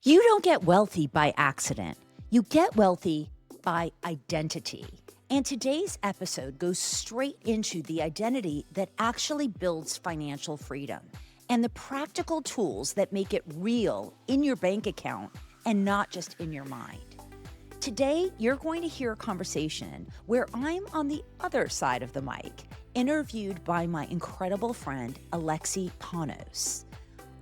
You don't get wealthy by accident. You get wealthy by identity. And today's episode goes straight into the identity that actually builds financial freedom and the practical tools that make it real in your bank account and not just in your mind. Today, you're going to hear a conversation where I'm on the other side of the mic, interviewed by my incredible friend, Alexi Panos.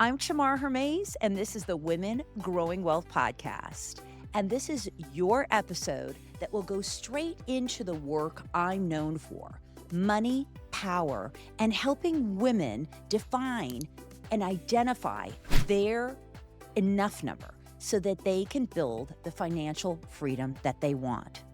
I'm Tamar Hermes, and this is the Women Growing Wealth podcast. And this is your episode that will go straight into the work I'm known for: money, power, and helping women define and identify their enough number so that they can build the financial freedom that they want.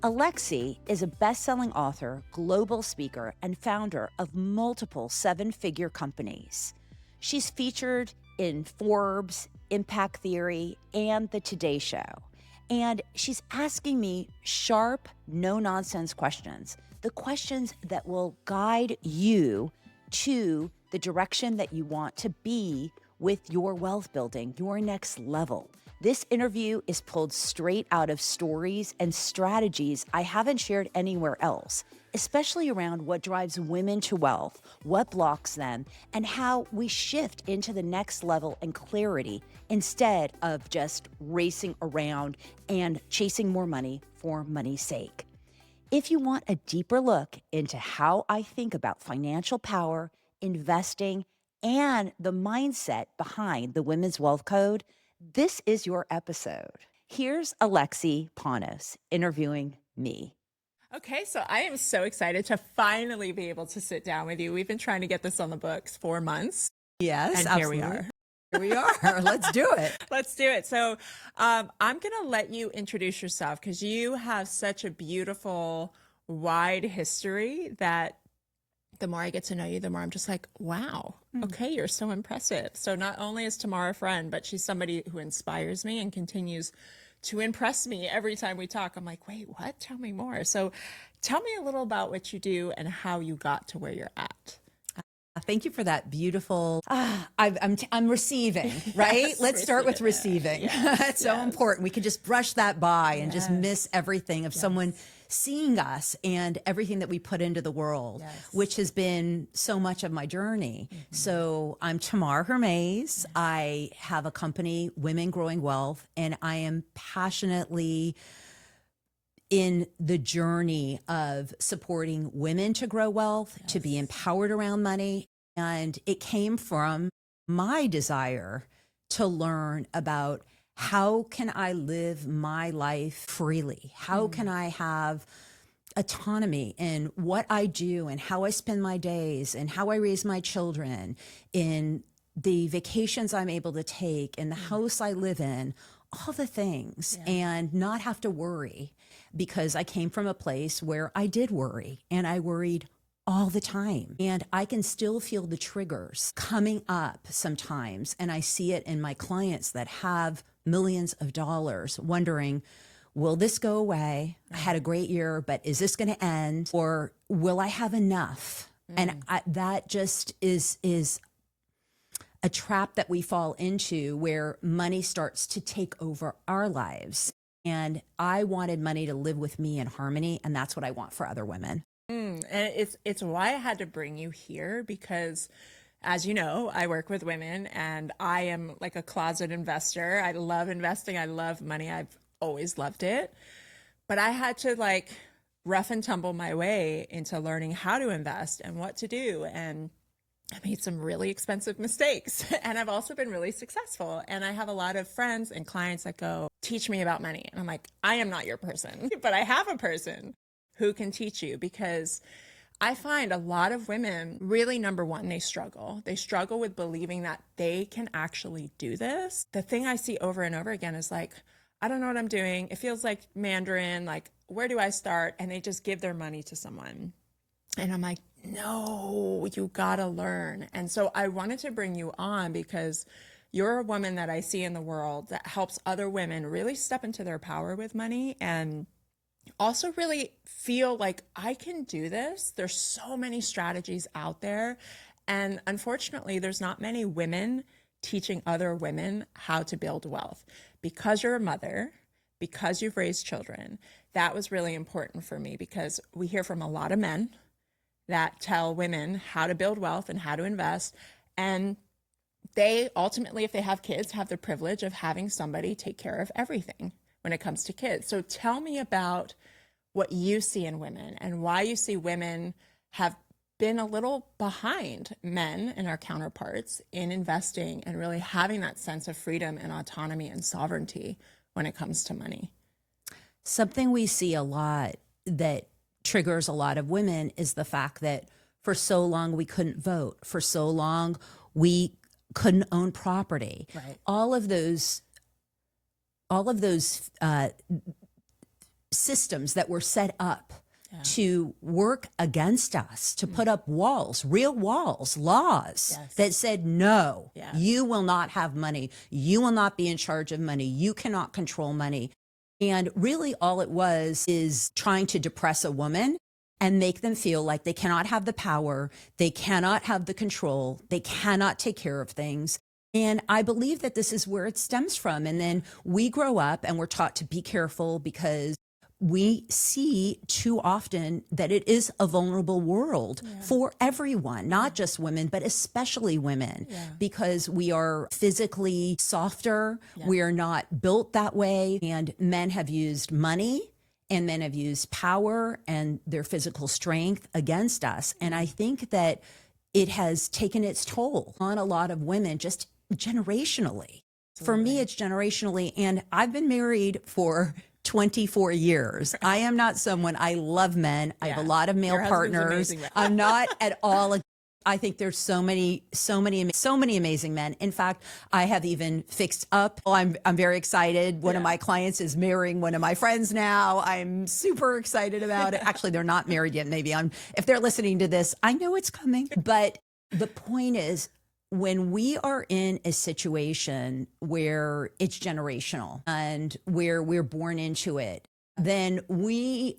Alexi is a best-selling author, global speaker, and founder of multiple seven-figure companies. She's featured in Forbes, Impact Theory, and The Today Show. And she's asking me sharp, no-nonsense questions, the questions that will guide you to the direction that you want to be with your wealth building, your next level. This interview is pulled straight out of stories and strategies I haven't shared anywhere else, especially around what drives women to wealth, what blocks them, and how we shift into the next level and clarity instead of just racing around and chasing more money for money's sake. If you want a deeper look into how I think about financial power, investing, and the mindset behind the Women's Wealth Code, this is your episode. Here's Alexi Panos interviewing me. Okay, so I am so excited to finally be able to sit down with you. We've been trying to get this on the books for months. Yes, and absolutely. Here we are. Here we are. Let's do it. Let's do it. So I'm going to let you introduce yourself because you have such a beautiful, wide history that the more I get to know you, the more I'm just like, wow, okay, you're so impressive. So not only is Tamar a friend, but she's somebody who inspires me and continues to impress me every time we talk. I'm like, wait, what? Tell me more. So tell me a little about what you do and how you got to where you're at. Thank you for that beautiful. I'm receiving, right? Yes, Let's start with receiving. receiving. It's so yes. important. We can just brush that by and just Yes. miss everything of someone seeing us and everything that we put into the world, which has been so much of my journey. So I'm Tamar Hermes. I have a company, Women Growing Wealth, and I am passionately in the journey of supporting women to grow wealth, to be empowered around money. And it came from my desire to learn about how can I live my life freely? How can I have autonomy in what I do and how I spend my days and how I raise my children, in the vacations I'm able to take, in the house I live in, all the things, and not have to worry, because I came from a place where I did worry, and I worried all the time. And I can still feel the triggers coming up sometimes. And I see it in my clients that have millions of dollars, wondering, will this go away? I had a great year, but is this going to end? Or will I have enough? And that just is a trap that we fall into, where money starts to take over our lives. And I wanted money to live with me in harmony. And that's what I want for other women. And it's why I had to bring you here, because as you know, I work with women and I am like a closet investor. I love investing. I love money. I've always loved it. But I had to like rough and tumble my way into learning how to invest and what to do. And I made some really expensive mistakes, and I've also been really successful. And I have a lot of friends and clients that go, teach me about money. And I'm like, I am not your person, but I have a person who can teach you, because I find a lot of women really, number one, they struggle. They struggle with believing that they can actually do this. The thing I see over and over again is like, I don't know what I'm doing. It feels like Mandarin, like, where do I start? And they just give their money to someone. And I'm like, no, you gotta learn. And so I wanted to bring you on because you're a woman that I see in the world that helps other women really step into their power with money and also really feel like I can do this. There's so many strategies out there. And unfortunately, there's not many women teaching other women how to build wealth. Because you're a mother, because you've raised children, that was really important for me, because we hear from a lot of men that tell women how to build wealth and how to invest. And they ultimately, if they have kids, have the privilege of having somebody take care of everything when it comes to kids. So tell me about what you see in women and why you see women have been a little behind men and our counterparts in investing and really having that sense of freedom and autonomy and sovereignty when it comes to money. Something we see a lot that triggers a lot of women is the fact that for so long we couldn't vote. For so long we couldn't own property. Right. All of those systems that were set up to work against us, to put up walls, real walls, laws that said, no, you will not have money. You will not be in charge of money. You cannot control money. And really all it was is trying to depress a woman and make them feel like they cannot have the power, they cannot have the control, they cannot take care of things. And I believe that this is where it stems from. And then we grow up and we're taught to be careful because we see too often that it is a vulnerable world for everyone, not just women, but especially women, because we are physically softer. We are not built that way. And men have used money and men have used power and their physical strength against us. And I think that it has taken its toll on a lot of women just generationally. For me, it's generationally. And I've been married for 24 years. I am not someone, I love men. I have a lot of male partners. I'm not at all. I think there's so many amazing men. In fact, I have even fixed up. I'm very excited. One of my clients is marrying one of my friends now. I'm super excited about it. Actually, they're not married yet. Maybe if they're listening to this, I know it's coming. But the point is, when we are in a situation where it's generational and where we're born into it, then we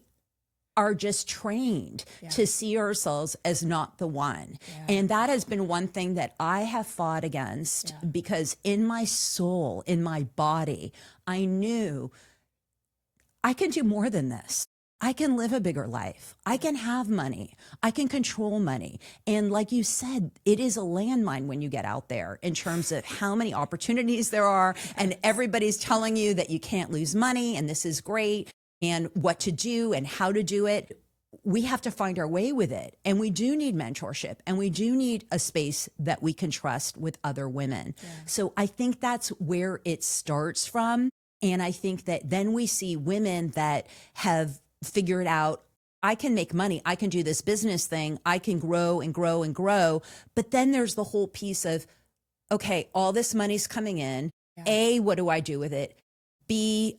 are just trained to see ourselves as not the one. And that has been one thing that I have fought against because in my soul, in my body, I knew I can do more than this. I can live a bigger life. I can have money. I can control money. And like you said, it is a landmine when you get out there in terms of how many opportunities there are. And everybody's telling you that you can't lose money and this is great and what to do and how to do it. We have to find our way with it. And we do need mentorship and we do need a space that we can trust with other women. So I think that's where it starts from. And I think that then we see women that have figured out, I can make money, I can do this business thing, I can grow and grow and grow. But then there's the whole piece of, okay, all this money's coming in. A, what do I do with it? B,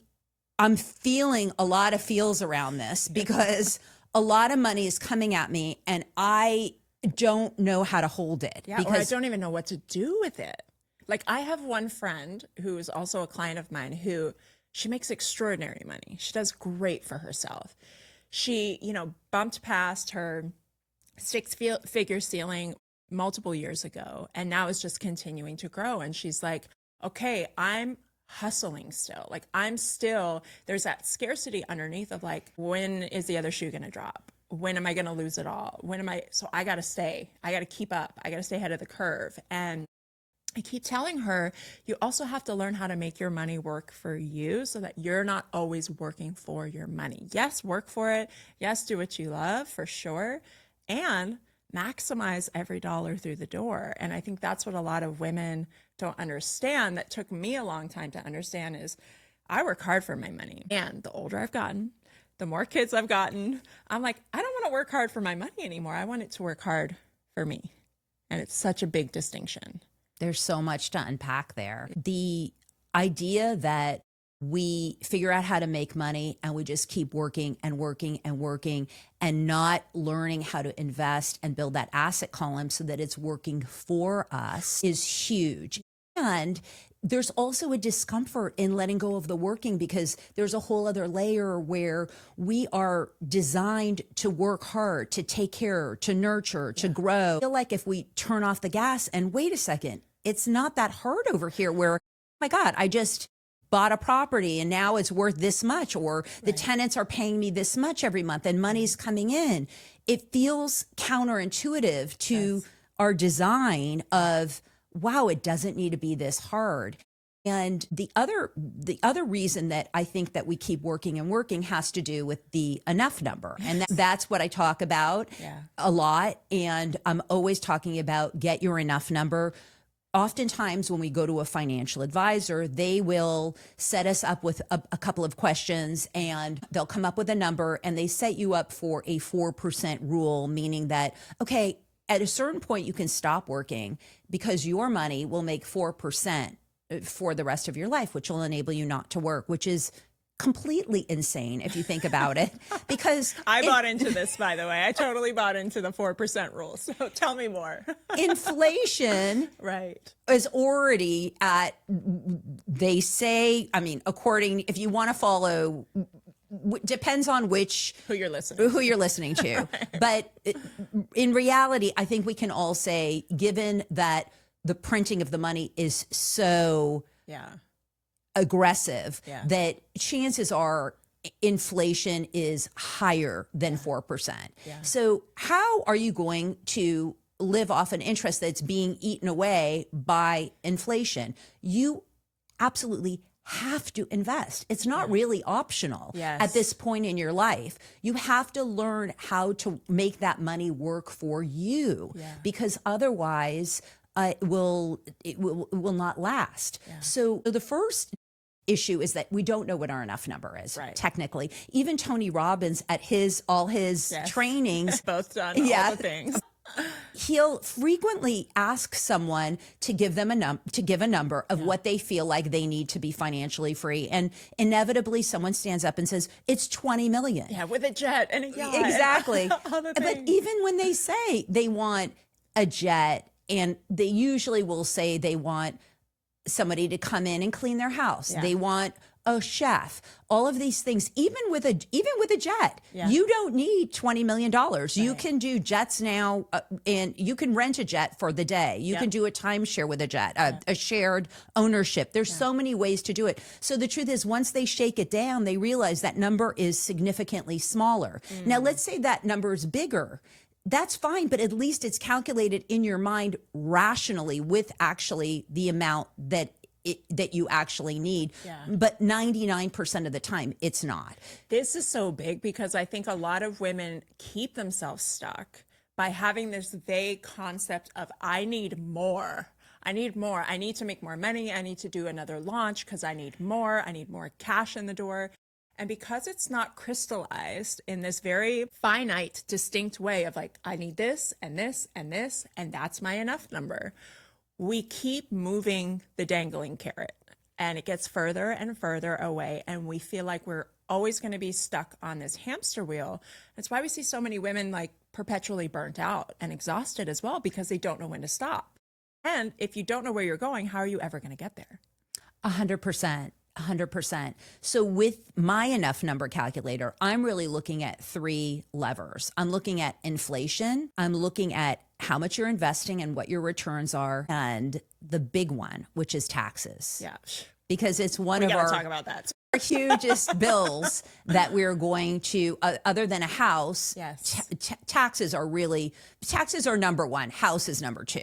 I'm feeling a lot of feels around this because a lot of money is coming at me and I don't know how to hold it. Or I don't even know what to do with it. Like I have one friend who is also a client of mine who she makes extraordinary money. She does great for herself. She, bumped past her six-figure ceiling multiple years ago, and now is just continuing to grow. And she's like, okay, I'm hustling still. Like there's that scarcity underneath of like, when is the other shoe going to drop? When am I going to lose it all? So I got to stay. I got to keep up. I got to stay ahead of the curve. And I keep telling her, you also have to learn how to make your money work for you so that you're not always working for your money. Yes, work for it. Yes, do what you love for sure. And maximize every dollar through the door. And I think that's what a lot of women don't understand. That took me a long time to understand is I work hard for my money. And the older I've gotten, the more kids I've gotten, I'm like, I don't want to work hard for my money anymore. I want it to work hard for me. And it's such a big distinction. There's so much to unpack there. The idea that we figure out how to make money and we just keep working and working and working and not learning how to invest and build that asset column so that it's working for us is huge. And there's also a discomfort in letting go of the working because there's a whole other layer where we are designed to work hard, to take care, to nurture, to grow. I feel like if we turn off the gas and wait a second, it's not that hard over here where, oh my God, I just bought a property and now it's worth this much, or the tenants are paying me this much every month and money's coming in. It feels counterintuitive to our design of, wow, it doesn't need to be this hard. And the other reason that I think that we keep working and working has to do with the enough number. And that's what I talk about a lot. And I'm always talking about get your enough number. Oftentimes when we go to a financial advisor, they will set us up with a couple of questions and they'll come up with a number and they set you up for a 4% rule, meaning that, okay, at a certain point you can stop working because your money will make 4% for the rest of your life, which will enable you not to work, which is completely insane if you think about it. Because I bought into this, by the way. I totally bought into the 4% rule. So tell me more. Inflation is already at, they say, I mean, according, if you want to follow, depends on who you're listening to. But in reality, I think we can all say, given that the printing of the money is so aggressive, that chances are inflation is higher than 4%. So how are you going to live off an interest that's being eaten away by inflation? You absolutely have to invest. It's not really optional at this point in your life. You have to learn how to make that money work for you, because otherwise it will not last. So the first issue is that we don't know what our enough number is, technically. Even Tony Robbins at all his trainings, both done all the things. He'll frequently ask someone to give them a number of what they feel like they need to be financially free, and inevitably someone stands up and says it's 20 million. Yeah, with a jet and a yacht. Exactly. But even when they say they want a jet, and they usually will say they want somebody to come in and clean their house. They want a chef, all of these things, even with a jet, you don't need $20 million. You can do jets now, and you can rent a jet for the day. You can do a timeshare with a jet, a shared ownership. There's so many ways to do it. So the truth is, once they shake it down, they realize that number is significantly smaller. Now, let's say that number is bigger. That's fine, but at least it's calculated in your mind rationally with actually the amount that you actually need. But 99% of the time, it's not. This is so big because I think a lot of women keep themselves stuck by having this vague concept of, I need more. I need more. I need to make more money. I need to do another launch because I need more. I need more cash in the door. And because it's not crystallized in this very finite, distinct way of like, I need this and this and this, and that's my enough number, we keep moving the dangling carrot and it gets further and further away. And we feel like we're always going to be stuck on this hamster wheel. That's why we see so many women like perpetually burnt out and exhausted as well, because they don't know when to stop. And if you don't know where you're going, how are you ever going to get there? 100%. 100%. So with my enough number calculator, I'm really looking at 3 levers. I'm looking at inflation. I'm looking at how much you're investing and what your returns are. And the big one, which is taxes. Yeah. Because it's one of our talk about that. hugest bills that we're going to, other than a house, taxes are number one. House is number 2.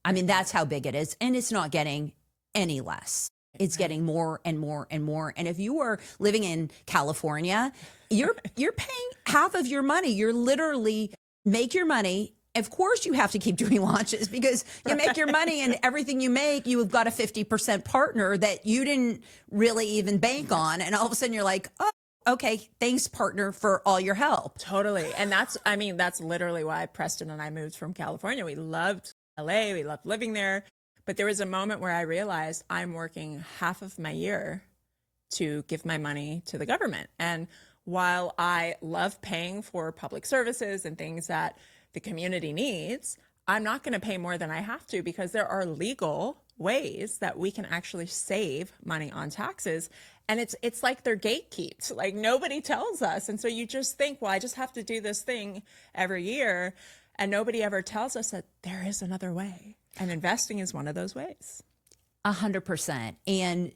I mean, that's how big it is. And it's not getting any less. It's getting more and more and more. And if you are living in California, you're paying half of your money. You're literally make your money. Of course, you have to keep doing launches because you make your money, and everything you make, you have got a 50% partner that you didn't really even bank on. And all of a sudden you're like, oh, okay, thanks, partner, for all your help. Totally. And that's literally why Preston and I moved from California. We loved LA. We loved living there. But there was a moment where I realized I'm working half of my year to give my money to the government. And while I love paying for public services and things that the community needs, I'm not going to pay more than I have to, because there are legal ways that we can actually save money on taxes. And it's like they're gatekept, like nobody tells us. And so you just think, well, I just have to do this thing every year. And nobody ever tells us that there is another way. And investing is one of those ways. 100%. And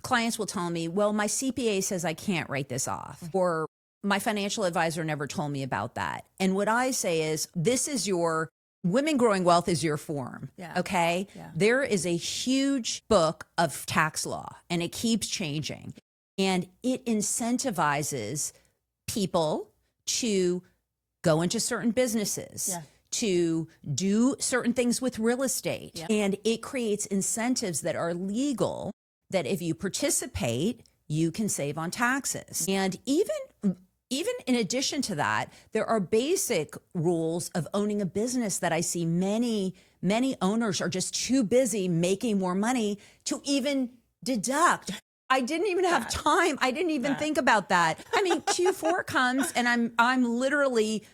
clients will tell me, well, my CPA says I can't write this off, or my financial advisor never told me about that. And what I say is, this is your Women Growing Wealth is your form. Yeah. Okay. Yeah. There is a huge book of tax law and it keeps changing, and it incentivizes people to go into certain businesses. Yeah. To do certain things with real estate. Yeah. And it creates incentives that are legal, that if you participate, you can save on taxes. And even in addition to that, there are basic rules of owning a business that I see many owners are just too busy making more money to even deduct. I didn't even have time. I didn't even think about that. I mean, Q4 comes and I'm literally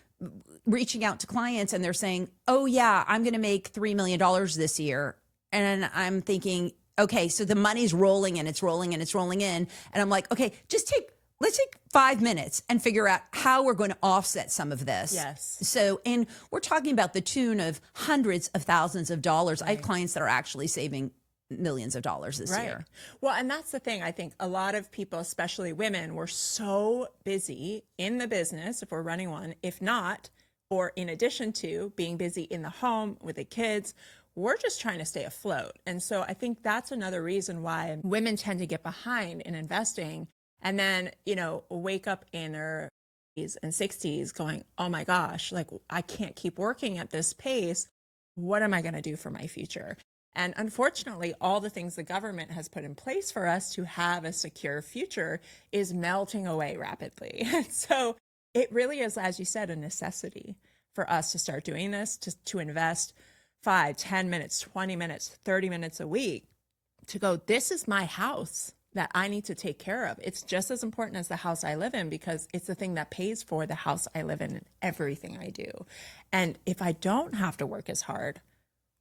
reaching out to clients and they're saying, oh yeah, I'm going to make $3 million this year. And I'm thinking, okay, so the money's rolling and it's rolling and it's rolling in. And I'm like, okay, let's take 5 minutes and figure out how we're going to offset some of this. Yes. So, and we're talking about the tune of hundreds of thousands of dollars. Right. I have clients that are actually saving millions of dollars this year. Well, and that's the thing. I think a lot of people, especially women, were so busy in the business, if we're running one, if not, or in addition to being busy in the home with the kids, we're just trying to stay afloat. And so I think that's another reason why women tend to get behind in investing and then, wake up in their 50s and 60s going, oh my gosh, like I can't keep working at this pace. What am I going to do for my future? And unfortunately, all the things the government has put in place for us to have a secure future is melting away rapidly. And so it really is, as you said, a necessity for us to start doing this, to invest 5, 10 minutes, 20 minutes, 30 minutes a week to go, this is my house that I need to take care of. It's just as important as the house I live in because it's the thing that pays for the house I live in and everything I do. And if I don't have to work as hard,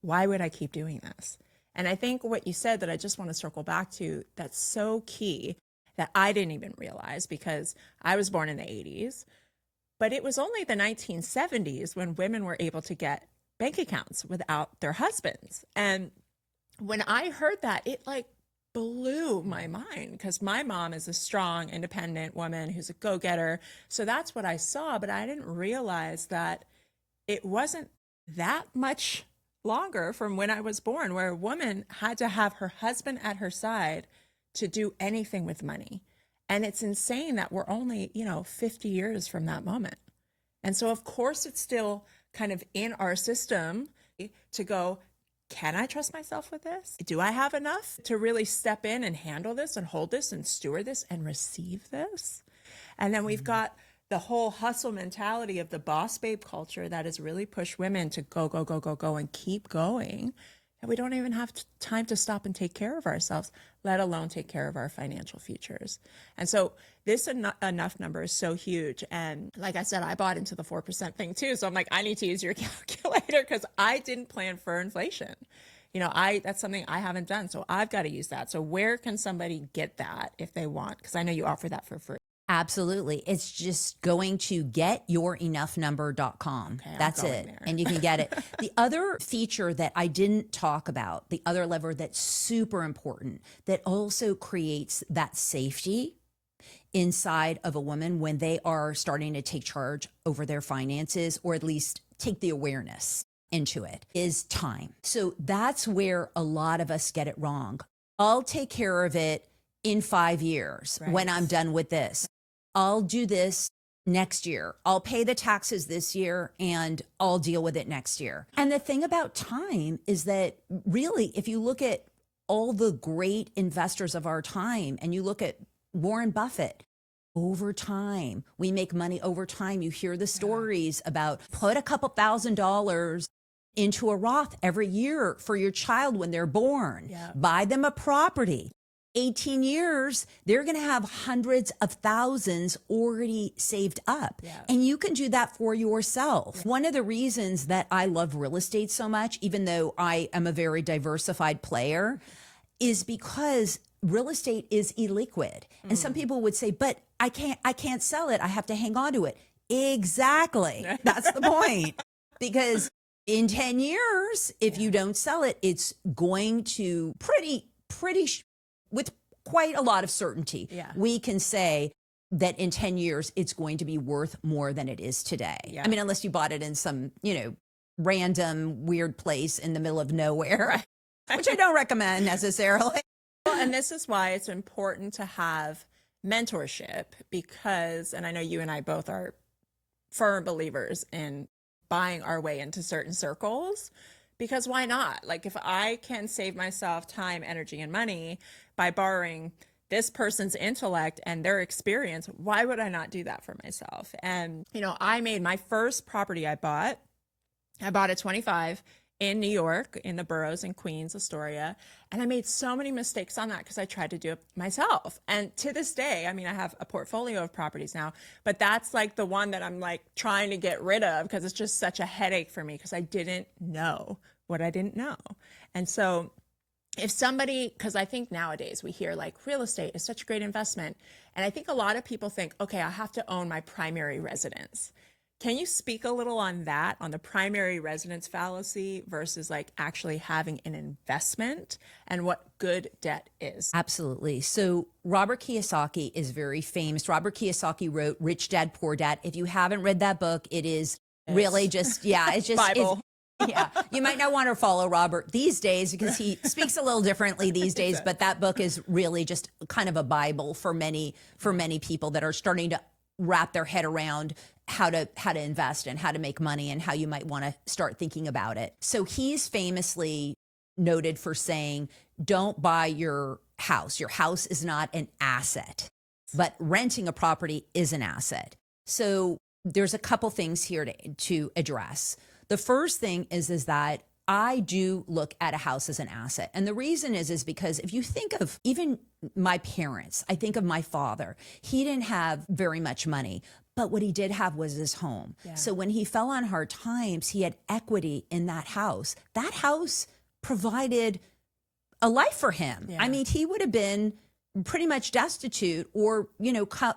why would I keep doing this? And I think what you said that I just want to circle back to, that's so key that I didn't even realize because I was born in the 80s, but it was only the 1970s when women were able to get bank accounts without their husbands. And when I heard that, it like blew my mind because my mom is a strong, independent woman who's a go-getter. So that's what I saw, but I didn't realize that it wasn't that much longer from when I was born, where a woman had to have her husband at her side to do anything with money. And it's insane that we're only, 50 years from that moment. And so, of course, it's still kind of in our system to go, can I trust myself with this? Do I have enough to really step in and handle this and hold this and steward this and receive this? And then we've got the whole hustle mentality of the boss babe culture that has really pushed women to go, go, go, go, go, and keep going. And we don't even have time to stop and take care of ourselves, let alone take care of our financial futures. And so this enough number is so huge. And like I said, I bought into the 4% thing too. So I'm like, I need to use your calculator because I didn't plan for inflation. That's something I haven't done. So I've got to use that. So where can somebody get that if they want? Because I know you offer that for free. Absolutely. It's just going to getyourenoughnumber.com. Okay, that's it. There. And you can get it. The other feature that I didn't talk about, the other lever that's super important, that also creates that safety inside of a woman when they are starting to take charge over their finances, or at least take the awareness into it, is time. So that's where a lot of us get it wrong. I'll take care of it in 5 years when I'm done with this. I'll do this next year. I'll pay the taxes this year and I'll deal with it next year. And the thing about time is that really, if you look at all the great investors of our time and you look at Warren Buffett, over time, we make money over time. You hear the stories about put a couple $1,000s into a Roth every year for your child when they're born, buy them a property. 18 years, they're going to have hundreds of thousands already saved up. And you can do that for yourself. One of the reasons that I love real estate so much, even though I am a very diversified player, is because real estate is illiquid. And some people would say, but I can't sell it. I have to hang on to it. Exactly. That's the point. Because in 10 years, if you don't sell it, it's going to with quite a lot of certainty. Yeah. We can say that in 10 years, it's going to be worth more than it is today. Yeah. I mean, unless you bought it in some, random weird place in the middle of nowhere, which I don't recommend necessarily. Well, and this is why it's important to have mentorship because, and I know you and I both are firm believers in buying our way into certain circles, because why not? Like if I can save myself time, energy, and money by borrowing this person's intellect and their experience, why would I not do that for myself? And, I made my first property I bought at 25 in New York, in the boroughs in Queens, Astoria. And I made so many mistakes on that because I tried to do it myself. And to this day, I mean, I have a portfolio of properties now, but that's like the one that I'm like trying to get rid of because it's just such a headache for me because I didn't know what I didn't know. And so if somebody, because I think nowadays we hear like real estate is such a great investment. And I think a lot of people think, okay, I have to own my primary residence. Can you speak a little on that, on the primary residence fallacy versus like actually having an investment and what good debt is? Absolutely. So Robert Kiyosaki is very famous. Robert Kiyosaki wrote Rich Dad, Poor Dad. If you haven't read that book, it is really just, it's just Bible. Yeah, you might not want to follow Robert these days because he speaks a little differently these days, but that book is really just kind of a Bible for many people that are starting to wrap their head around how to invest and how to make money and how you might want to start thinking about it. So he's famously noted for saying, don't buy your house. Your house is not an asset, but renting a property is an asset. So there's a couple things here to address. The first thing is that I do look at a house as an asset. And the reason is because if you think of even my parents, I think of my father, he didn't have very much money, but what he did have was his home. Yeah. So when he fell on hard times, he had equity in that house. That house provided a life for him. Yeah. I mean, he would have been pretty much destitute or,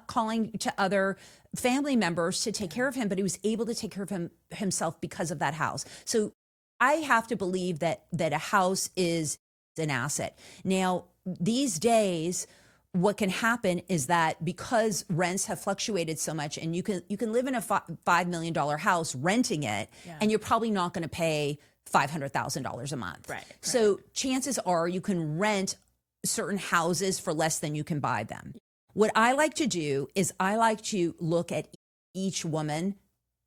calling to other family members to take care of him, but he was able to take care of himself because of that house. So I have to believe that a house is an asset. Now, these days, what can happen is that because rents have fluctuated so much and you can live in a $5 million house renting it, and you're probably not going to pay $500,000 a month. Right. So chances are you can rent certain houses for less than you can buy them. What I like to do is I like to look at each woman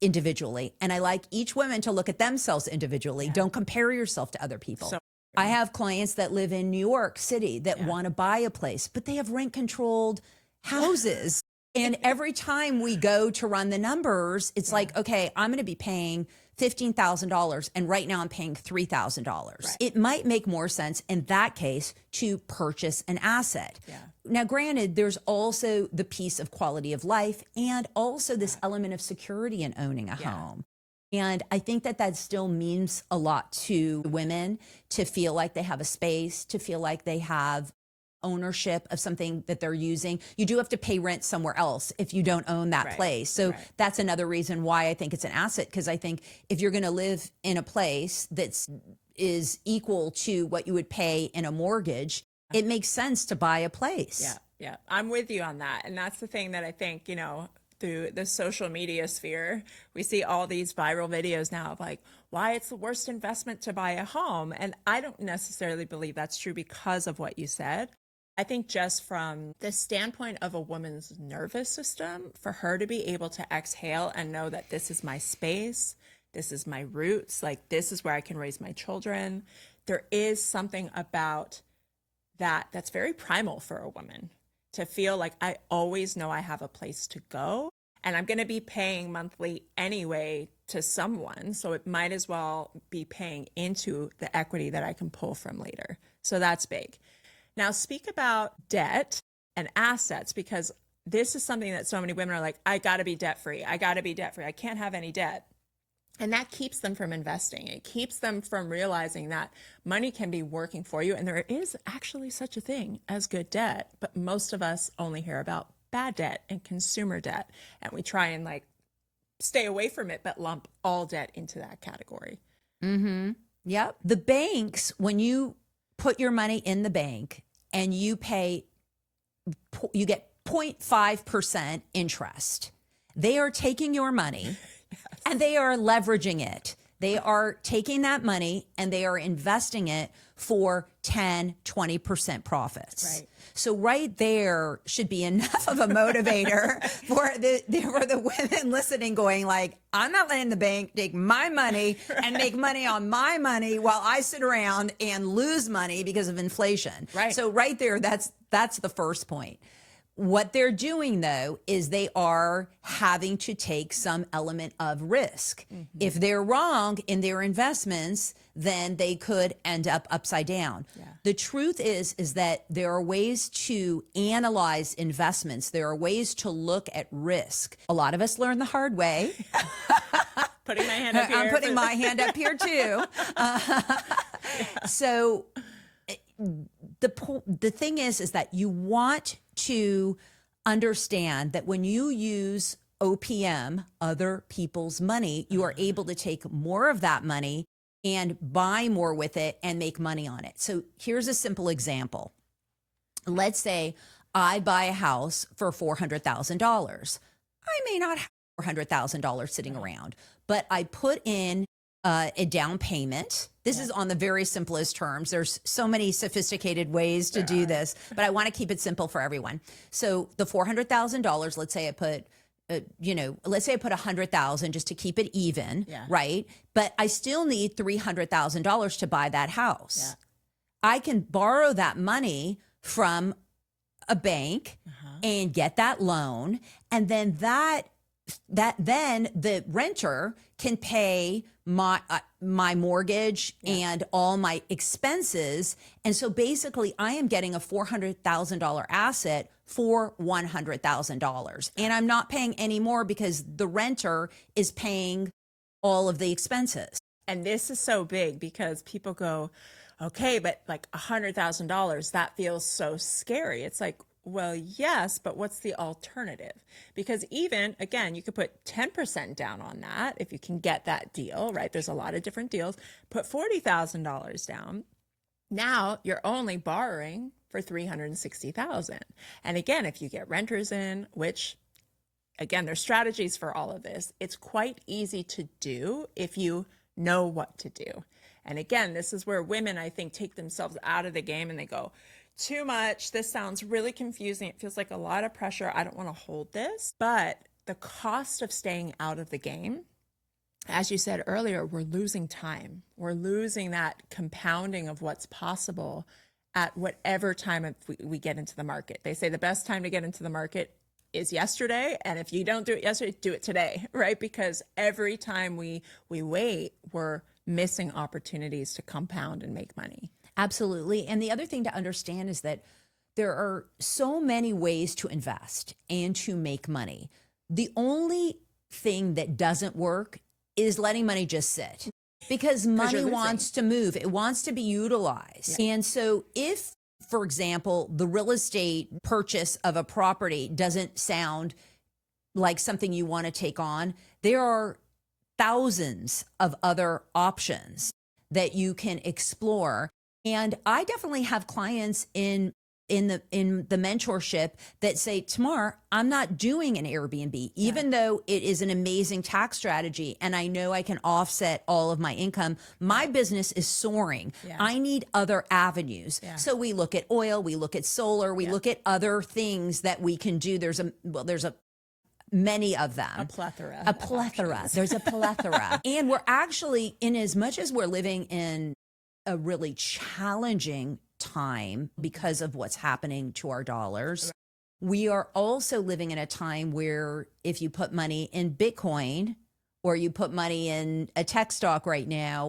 individually, and I like each woman to look at themselves individually. Yeah. Don't compare yourself to other people. So, I have clients that live in New York City that want to buy a place, but they have rent controlled houses. And every time we go to run the numbers, it's like, okay, I'm going to be paying $15,000 and right now I'm paying $3,000. Right. It might make more sense in that case to purchase an asset. Yeah. Now, granted, there's also the piece of quality of life and also this element of security in owning a home. And I think that still means a lot to women to feel like they have a space, to feel like they have ownership of something that they're using. You do have to pay rent somewhere else if you don't own that place. So that's another reason why I think it's an asset, because I think if you're going to live in a place is equal to what you would pay in a mortgage, it makes sense to buy a place. Yeah, I'm with you on that. And that's the thing that I think, through the social media sphere, we see all these viral videos now of like, why it's the worst investment to buy a home. And I don't necessarily believe that's true because of what you said. I think just from the standpoint of a woman's nervous system, for her to be able to exhale and know that this is my space, this is my roots, like this is where I can raise my children. There is something about that's very primal for a woman. To feel like I always know I have a place to go and I'm going to be paying monthly anyway to someone. So it might as well be paying into the equity that I can pull from later. So that's big. Now speak about debt and assets, because this is something that so many women are like, I got to be debt free. I got to be debt free. I can't have any debt. And that keeps them from investing. It keeps them from realizing that money can be working for you. And there is actually such a thing as good debt, but most of us only hear about bad debt and consumer debt. And we try and stay away from it, but lump all debt into that category. Yep. The banks, when you put your money in the bank and you get 0.5% interest, they are taking your money and they are leveraging it. They are taking that money and they are investing it for 10, 20% profits. Right. So right there should be enough of a motivator for the women listening going like, I'm not letting the bank take my money and make money on my money while I sit around and lose money because of inflation. Right. So right there, that's the first point. What they're doing, though, is they are having to take some element of risk. If they're wrong in their investments, then they could end up upside down. Yeah. The truth is that there are ways to analyze investments. There are ways to look at risk. A lot of us learn the hard way. Putting my hand up here. I'm putting my hand up here, too. So the thing is that you want to understand that when you use OPM, other people's money, you are able to take more of that money and buy more with it and make money on it. So here's a simple example. Let's say I buy a house for $400,000. I may not have $400,000 sitting around, but I put in a down payment. This is on the very simplest terms. There's so many sophisticated ways to do this, but I want to keep it simple for everyone. So the $400,000, let's say I put, let's say I put $100,000 just to keep it even, right? But I still need $300,000 to buy that house. Yeah. I can borrow that money from a bank and get that loan, and then then the renter can pay my mortgage and all my expenses. And so basically I am getting a $400,000 asset for $100,000. And I'm not paying any more because the renter is paying all of the expenses. And this is so big because people go, okay, but like $100,000, that feels so scary. It's like, well, yes, but what's the alternative? Because even, again, you could put 10% down on that if you can get that deal, right? There's a lot of different deals. Put $40,000 down. Now you're only borrowing for $360,000. And again, if you get renters in, which, again, there's strategies for all of this, it's quite easy to do if you know what to do. And again, this is where women, I think, take themselves out of the game and they go, too much. This sounds really confusing. It feels like a lot of pressure. I don't want to hold this. But the cost of staying out of the game, as you said earlier, we're losing time. We're losing that compounding of what's possible at whatever time we get into the market. They say the best time to get into the market is yesterday. And if you don't do it yesterday, do it today, right? Because every time we wait, we're missing opportunities to compound and make money. Absolutely. And the other thing to understand is that there are so many ways to invest and to make money. The only thing that doesn't work is letting money just sit because money wants to move. It wants to be utilized. Yeah. And so if, for example, the real estate purchase of a property doesn't sound like something you want to take on, there are thousands of other options that you can explore. And I definitely have clients in the mentorship that say, Tamar, I'm not doing an Airbnb, even though it is an amazing tax strategy. And I know I can offset all of my income. My business is soaring. Yeah. I need other avenues. Yeah. So we look at oil, we look at solar, we look at other things that we can do. There's many of them. A plethora. There's a plethora. And we're actually, in as much as we're living in a really challenging time because of what's happening to our dollars, we are also living in a time where if you put money in Bitcoin or you put money in a tech stock right now,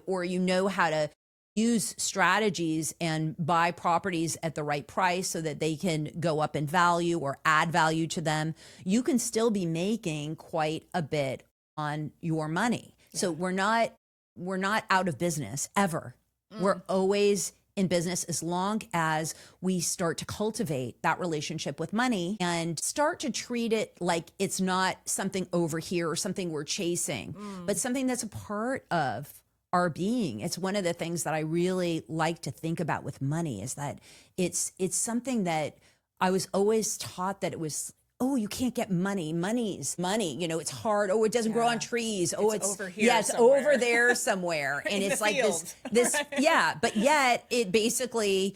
or how to use strategies and buy properties at the right price so that they can go up in value or add value to them, you can still be making quite a bit on your money. Yeah. So we're not out of business ever. We're always in business as long as we start to cultivate that relationship with money and start to treat it like it's not something over here or something we're chasing, but something that's a part of our being. It's one of the things that I really like to think about with money is that it's something that I was always taught that it was, oh, you can't get money. Money's money. You know, it's hard. Oh, it doesn't grow on trees. Oh, it's over here. Yeah, it's somewhere. over there somewhere. And In it's the like field. this, yeah. But yet it basically,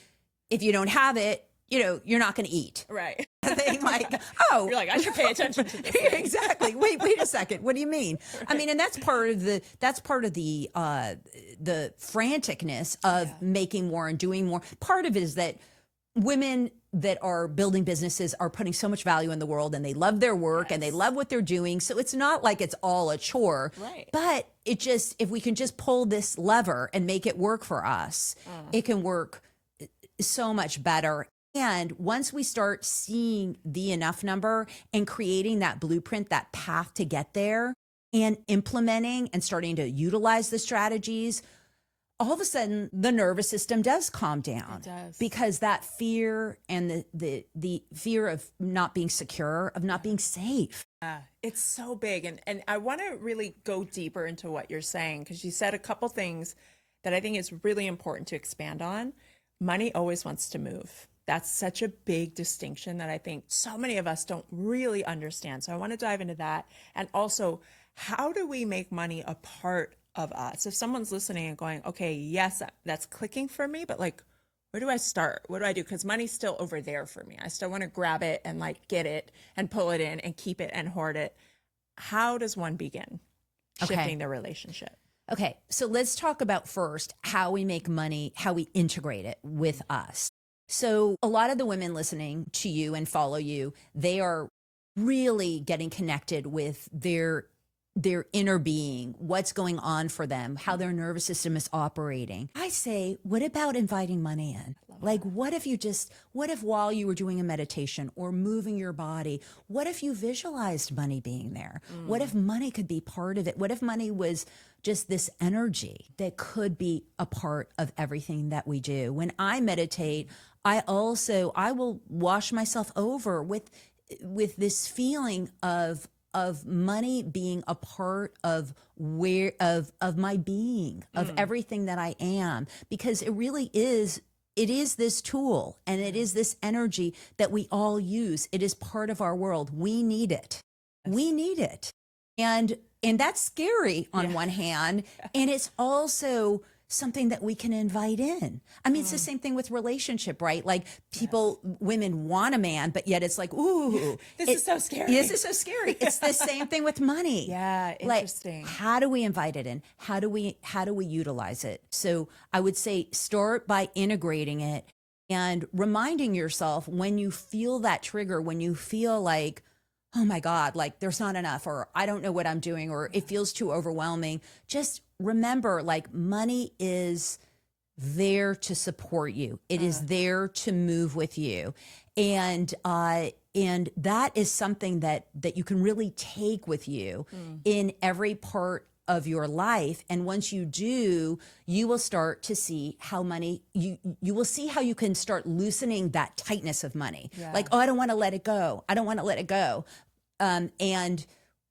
if you don't have it, you know, you're not going to eat. Right. Thing like, oh, You're like, I should pay attention to this. exactly. Wait a second. What do you mean? Right. I mean, and that's part of the franticness of making more and doing more. Part of it is that women that are building businesses are putting so much value in the world and they love their work and they love what they're doing. So it's not like it's all a chore, right. But it just, if we can just pull this lever and make it work for us, it can work so much better. And once we start seeing the enough number and creating that blueprint, that path to get there and implementing and starting to utilize the strategies, all of a sudden the nervous system does calm down. It does. Because that fear and the fear of not being secure, of not being safe. It's so big. And I want to really go deeper into what you're saying, because you said a couple things that I think is really important to expand on. Money always wants to move. That's such a big distinction that I think so many of us don't really understand. So I want to dive into that. And also, how do we make money a part of us? If someone's listening and going, okay, yes, that's clicking for me, but like, where do I start? What do I do? Because money's still over there for me. I still want to grab it and like get it and pull it in and keep it and hoard it. How does one begin shifting their relationship? Okay, so let's talk about first how we make money, how we integrate it with us. So a lot of the women listening to you and follow you, they are really getting connected with their inner being, what's going on for them, how their nervous system is operating. I say, what about inviting money in? Like, what if while you were doing a meditation or moving your body, what if you visualized money being there? What if money could be part of it? What if money was just this energy that could be a part of everything that we do? When I meditate, I will wash myself over with this feeling of money being a part of my being, of everything that I am, because it is this tool and it is this energy that we all use. It is part of our world. We need it. Yes. We need it. And that's scary on one hand. And it's also something that we can invite in. I mean, it's the same thing with relationship, right? Like women want a man, but yet it's like, ooh, this is so scary. This is so scary. It's the same thing with money. Yeah, interesting. Like, how do we invite it in? How do we utilize it? So I would say start by integrating it and reminding yourself when you feel that trigger, when you feel like, oh my God, like there's not enough, or I don't know what I'm doing, or it feels too overwhelming. Just remember, like, money is there to support you. It is there to move with you. And that is something that you can really take with you in every part of your life. And once you do, you will start to see how money, you will see how you can start loosening that tightness of money. Yeah. Like, oh, I don't want to let it go. I don't want to let it go. And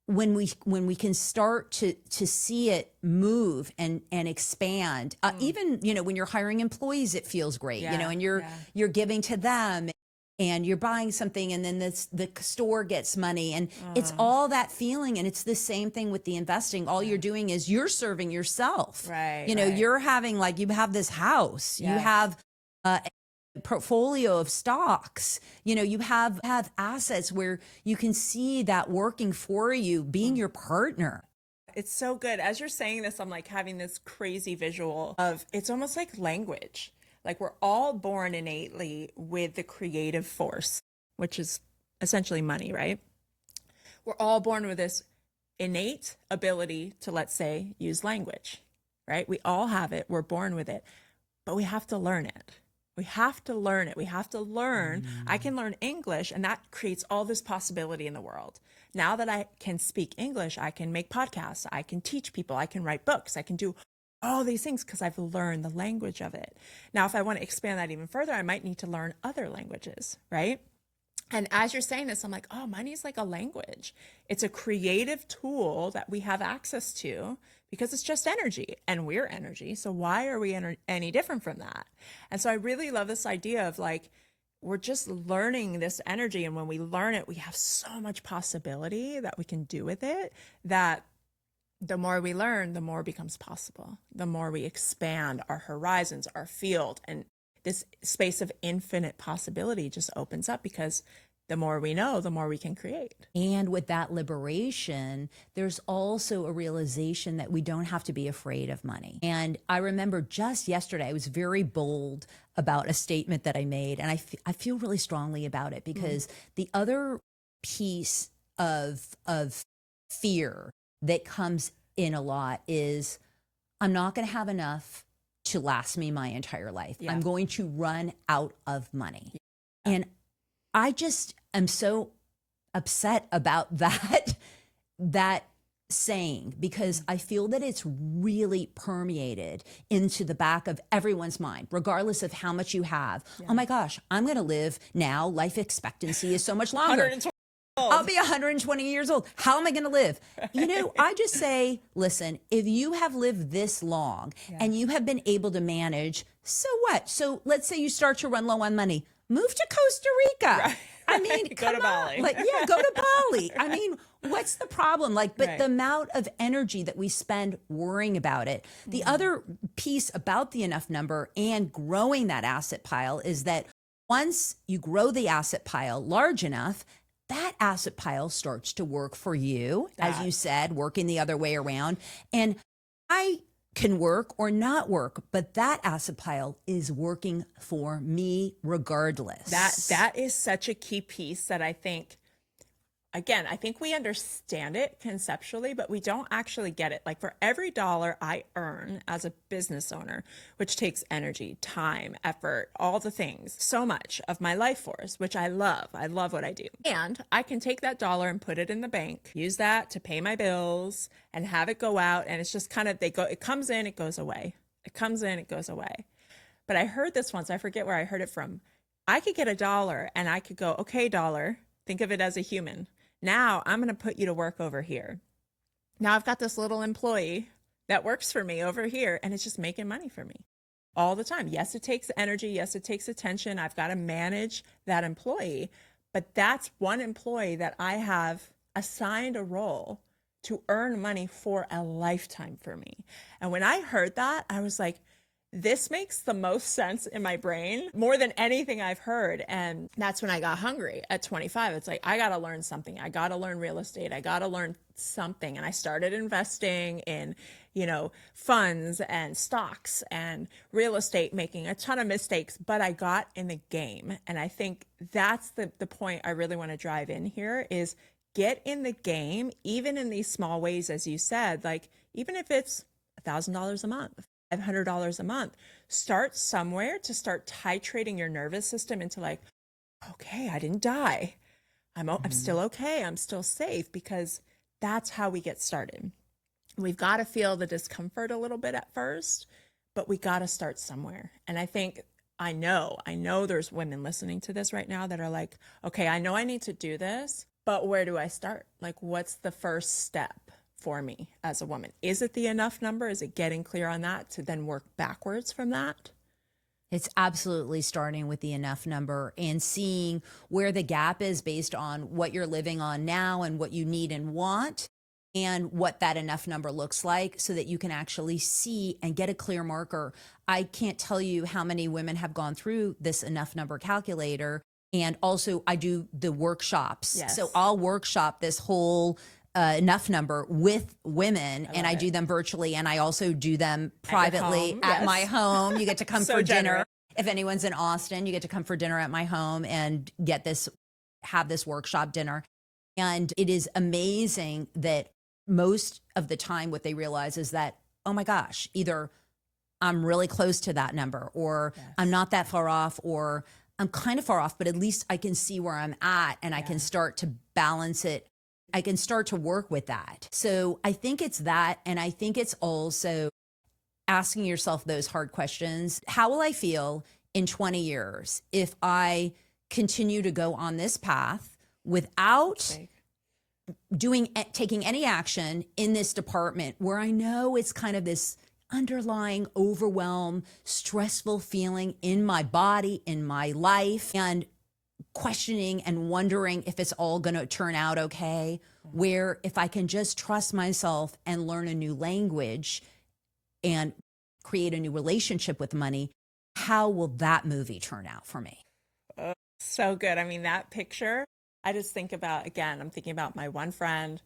when we can start to see it move and expand, even, when you're hiring employees, it feels great, and you're giving to them and you're buying something, and then the store gets money, and it's all that feeling. And it's the same thing with the investing. All you're doing is you're serving yourself, right? You're having, like, you have this house, you have a portfolio of stocks, you have assets where you can see that working for you, being your partner. It's so good. As you're saying this, I'm like having this crazy visual of, it's almost like language. Like, we're all born innately with the creative force, which is essentially money, right? We're all born with this innate ability to, let's say, use language, right? We all have it. We're born with it, but we have to learn it. We have to learn it. We have to learn. I can learn English, and that creates all this possibility in the world. Now that I can speak English, I can make podcasts. I can teach people. I can write books. I can do all these things because I've learned the language of it. Now, if I want to expand that even further, I might need to learn other languages, right? And as you're saying this, I'm like, oh, money is like a language. It's a creative tool that we have access to because it's just energy and we're energy. So why are we any different from that? And so I really love this idea of like, we're just learning this energy. And when we learn it, we have so much possibility that we can do with it, that the more we learn, the more becomes possible. The more we expand our horizons, our field, and this space of infinite possibility just opens up because the more we know, the more we can create. And with that liberation, there's also a realization that we don't have to be afraid of money. And I remember just yesterday, I was very bold about a statement that I made, and I feel really strongly about it because the other piece of fear that comes in a lot is I'm not going to have enough to last me my entire life. Yeah. I'm going to run out of money. Yeah. And I just am so upset about that saying, because I feel that it's really permeated into the back of everyone's mind, regardless of how much you have. Yeah. Oh my gosh, I'm going to live now. Life expectancy is so much longer. 120. I'll be 120 years old. How am I going to live? You know, I just say, listen, if you have lived this long and you have been able to manage, so what? So let's say you start to run low on money. Move to Costa Rica. Right. I mean, Go to Bali. Like, yeah, go to Bali. I mean, what's the problem? Like, but Right. the amount of energy that we spend worrying about it. The other piece about the enough number and growing that asset pile is that once you grow the asset pile large enough, that asset pile starts to work for you, as you said, working the other way around. And I can work or not work, but that asset pile is working for me regardless. That is such a key piece that I think, again, I think we understand it conceptually, but we don't actually get it. Like for every dollar I earn as a business owner, which takes energy, time, effort, all the things, so much of my life force, which I love. I love what I do. And I can take that dollar and put it in the bank, use that to pay my bills and have it go out. And it's just kind of, it comes in, it goes away. It comes in, it goes away. But I heard this once, I forget where I heard it from. I could get $1 and I could go, okay, dollar, think of it as a human. Now I'm going to put you to work over here. Now I've got this little employee that works for me over here and it's just making money for me all the time. Yes, it takes energy. Yes, it takes attention. I've got to manage that employee, but that's one employee that I have assigned a role to earn money for a lifetime for me. And when I heard that, I was like, this makes the most sense in my brain more than anything I've heard. And that's when I got hungry at 25. It's like, I got to learn something. I got to learn real estate. I got to learn something. And I started investing in, funds and stocks and real estate, making a ton of mistakes, but I got in the game. And I think that's the point I really want to drive in here is get in the game, even in these small ways, as you said, like, even if it's $1,000 a month, $500 a month, start somewhere to start titrating your nervous system into like, okay, I didn't die. I'm still okay. I'm still safe, because that's how we get started. We've got to feel the discomfort a little bit at first, but we got to start somewhere. And I know there's women listening to this right now that are like, okay, I know I need to do this, but where do I start? Like, what's the first step for me as a woman? Is it the enough number? Is it getting clear on that to then work backwards from that? It's absolutely starting with the enough number and seeing where the gap is based on what you're living on now and what you need and want, and what that enough number looks like, so that you can actually see and get a clear marker. I can't tell you how many women have gone through this enough number calculator. And also I do the workshops. Yes. So I'll workshop this whole enough number with women, and I do them virtually, and I also do them privately at my home. You get to come for dinner. If anyone's in Austin, you get to come for dinner at my home and have this workshop dinner. And it is amazing that most of the time what they realize is that, oh my gosh, either I'm really close to that number, or I'm not that far off, or I'm kind of far off, but at least I can see where I'm at and I can start to balance it. I can start to work with that. So I think it's that. And I think it's also asking yourself those hard questions. How will I feel in 20 years if I continue to go on this path without taking any action in this department where I know it's kind of this underlying overwhelm, stressful feeling in my body, in my life, and questioning and wondering if it's all going to turn out okay, where if I can just trust myself and learn a new language and create a new relationship with money, how will that movie turn out for me? So good. I mean, that picture, I just think about, again, I'm thinking about my one friend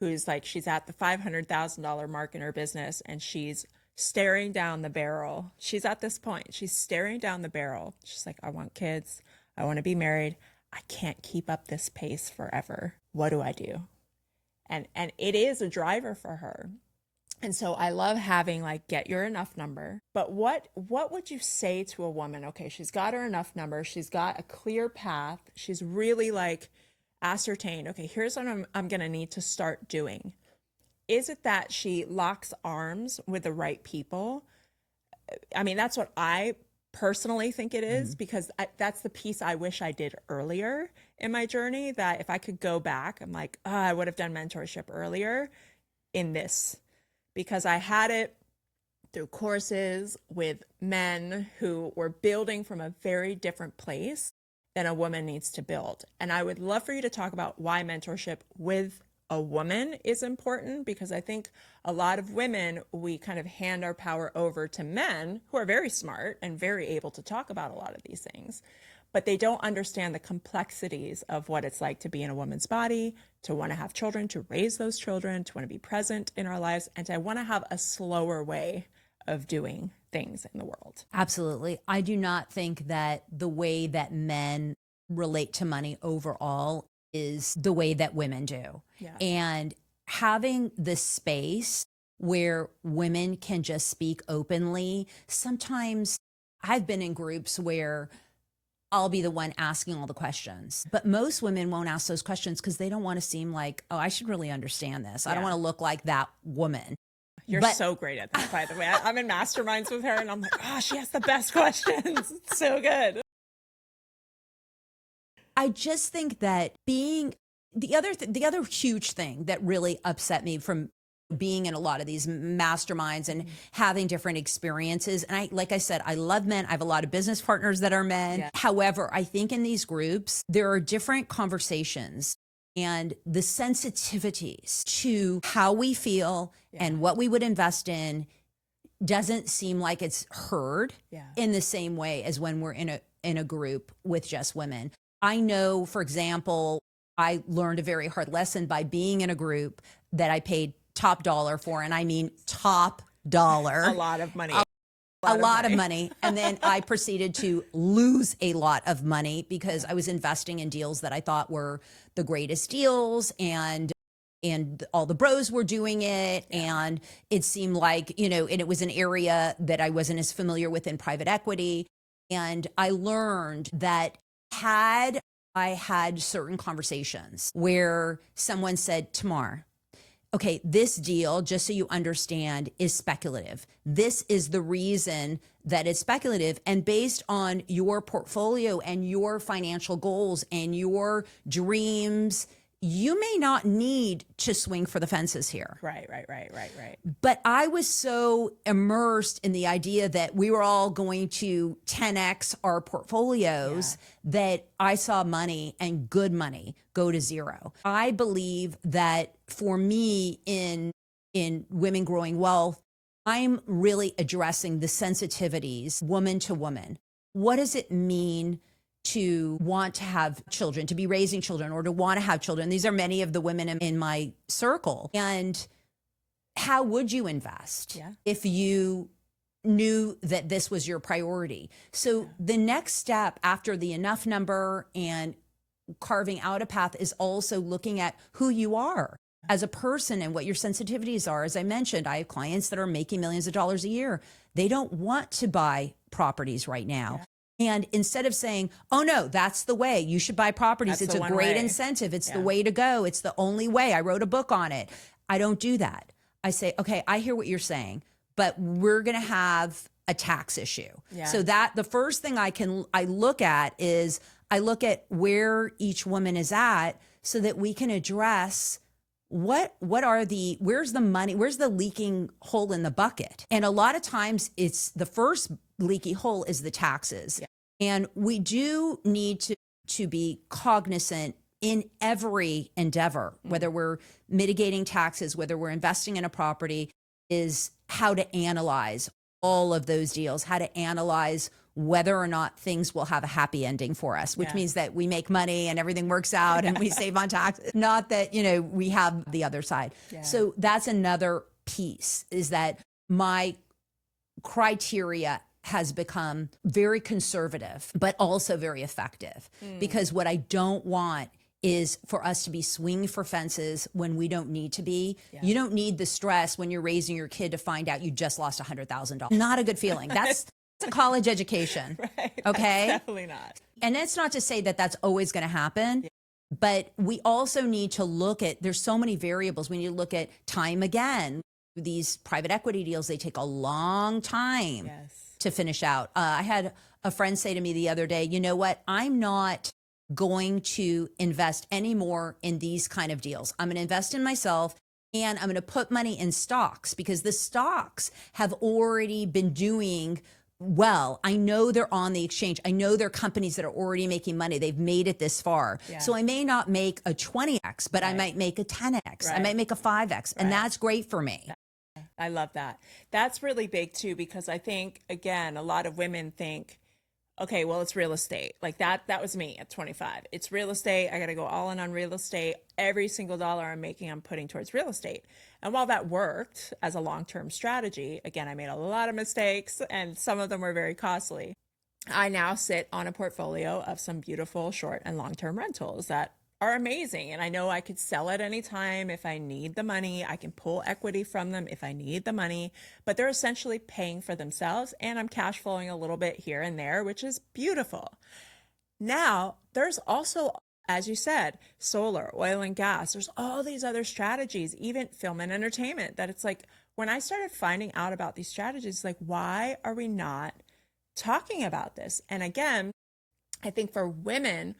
who's like, she's at the $500,000 mark in her business and she's staring down the barrel. She's at this point, she's staring down the barrel. She's like, I want kids. I want to be married. I can't keep up this pace forever. What do I do? And it is a driver for her. And so I love having like, get your enough number. But what would you say to a woman? Okay, she's got her enough number. She's got a clear path. She's really like ascertained, okay, here's what I'm going to need to start doing. Is it that she locks arms with the right people? I mean, that's what I personally think it is, because that's the piece I wish I did earlier in my journey, that if I could go back, I'm like, oh, I would have done mentorship earlier in this, because I had it through courses with men who were building from a very different place than a woman needs to build. And I would love for you to talk about why mentorship with a woman is important, because I think a lot of women, we kind of hand our power over to men who are very smart and very able to talk about a lot of these things, but they don't understand the complexities of what it's like to be in a woman's body, to want to have children, to raise those children, to want to be present in our lives, and to want to have a slower way of doing things in the world. Absolutely. I do not think that the way that men relate to money overall is the way that women do. Yeah. And having the space where women can just speak openly. Sometimes I've been in groups where I'll be the one asking all the questions, but most women won't ask those questions because they don't want to seem like, oh, I should really understand this. I don't want to look like that woman. You're so great at that, by the way. I'm in masterminds with her and I'm like, oh, she has the best questions. It's so good. I just think that being the other huge thing that really upset me from being in a lot of these masterminds and having different experiences. And like I said, I love men. I have a lot of business partners that are men. Yeah. However, I think in these groups, there are different conversations and the sensitivities to how we feel and what we would invest in doesn't seem like it's heard in the same way as when we're in a group with just women. I know, for example, I learned a very hard lesson by being in a group that I paid top dollar for, and I mean top dollar. A lot of money. A lot of money. And then I proceeded to lose a lot of money because I was investing in deals that I thought were the greatest deals, and all the bros were doing it. And it seemed like, and it was an area that I wasn't as familiar with in private equity. And I learned that had I had certain conversations where someone said, Tamar, okay, this deal, just so you understand, is speculative. This is the reason that it's speculative. And based on your portfolio and your financial goals and your dreams, you may not need to swing for the fences here. Right. But I was so immersed in the idea that we were all going to 10x our portfolios that I saw money, and good money, go to zero. I believe that for me in Women Growing Wealth, I'm really addressing the sensitivities, woman to woman. What does it mean to want to have children, to be raising children, or to want to have children? These are many of the women in my circle. And how would you invest if you knew that this was your priority? So the next step after the enough number and carving out a path is also looking at who you are as a person and what your sensitivities are. As I mentioned, I have clients that are making millions of dollars a year. They don't want to buy properties right now. And instead of saying, oh no, that's the way, you should buy properties. It's a great incentive. It's the way to go. It's the only way. I wrote a book on it. I don't do that. I say, okay, I hear what you're saying, but we're going to have a tax issue. Yeah. So that the first thing I look at is I look at where each woman is at so that we can address where's the money, where's the leaking hole in the bucket? And a lot of times it's the first leaky hole is the taxes. Yeah. And we do need to be cognizant in every endeavor, whether we're mitigating taxes, whether we're investing in a property, is how to analyze all of those deals, how to analyze whether or not things will have a happy ending for us, which means that we make money and everything works out and we save on taxes, not that, we have the other side. Yeah. So that's another piece, is that my criteria has become very conservative, but also very effective, because what I don't want is for us to be swinging for fences when we don't need to be. Yeah. You don't need the stress when you're raising your kid to find out you just lost $100,000. Not a good feeling. That's a college education. Right. Okay. Definitely not. And it's not to say that that's always going to happen. Yeah. But we also need to look at, there's so many variables. We need to look at time again. These private equity deals, they take a long time to finish out. I had a friend say to me the other day, you know what? I'm not going to invest any more in these kind of deals. I'm going to invest in myself, and I'm going to put money in stocks, because the stocks have already been doing well. I know they're on the exchange. I know they're companies that are already making money. They've made it this far. Yeah. So I may not make a 20x, but I might make a 10x. I might make a 5x. And that's great for me. I love that. That's really big too, because I think, again, a lot of women think, okay, well, it's real estate. Like that was me at 25. It's real estate. I got to go all in on real estate. Every single dollar I'm making, I'm putting towards real estate. And while that worked as a long-term strategy, again, I made a lot of mistakes and some of them were very costly. I now sit on a portfolio of some beautiful short and long-term rentals that are amazing. And I know I could sell at any time if I need the money. I can pull equity from them if I need the money, but they're essentially paying for themselves, and I'm cash flowing a little bit here and there, which is beautiful. Now, there's also, as you said, solar, oil and gas. There's all these other strategies, even film and entertainment, that it's like, when I started finding out about these strategies, like, why are we not talking about this? And again, I think for women,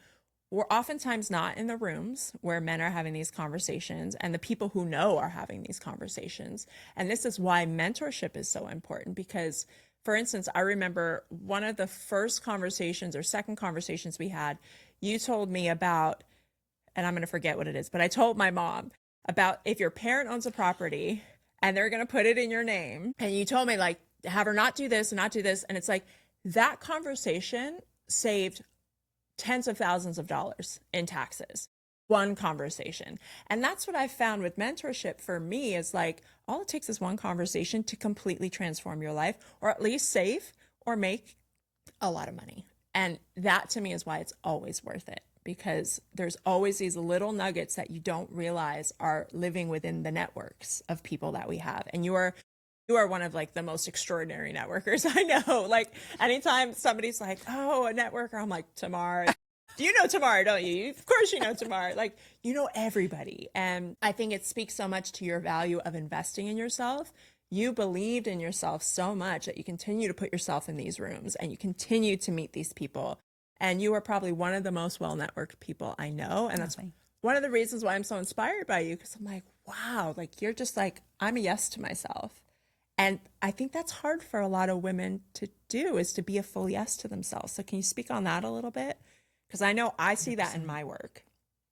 we're oftentimes not in the rooms where men are having these conversations, and the people who know are having these conversations. And this is why mentorship is so important, because, for instance, I remember one of the first conversations or second conversations we had, you told me about, and I'm going to forget what it is, but I told my mom about if your parent owns a property and they're going to put it in your name, and you told me, like, have her not do this and not do this. And it's like, that conversation saved tens of thousands of dollars in taxes. One conversation. And that's what I found with mentorship for me, is like, all it takes is one conversation to completely transform your life, or at least save or make a lot of money. And that to me is why it's always worth it, because there's always these little nuggets that you don't realize are living within the networks of people that we have. And you are one of, like, the most extraordinary networkers I know. Like, anytime somebody's like, oh, a networker, I'm like, Tamar. You know Tamar, don't you? Of course you know Tamar. Like, you know everybody. And I think it speaks so much to your value of investing in yourself. You believed in yourself so much that you continue to put yourself in these rooms and you continue to meet these people. And you are probably one of the most well-networked people I know. And that's one of the reasons why I'm so inspired by you, because I'm like, wow, like, you're just like, I'm a yes to myself. And I think that's hard for a lot of women to do, is to be a full yes to themselves. So can you speak on that a little bit? Because I know I see that in my work,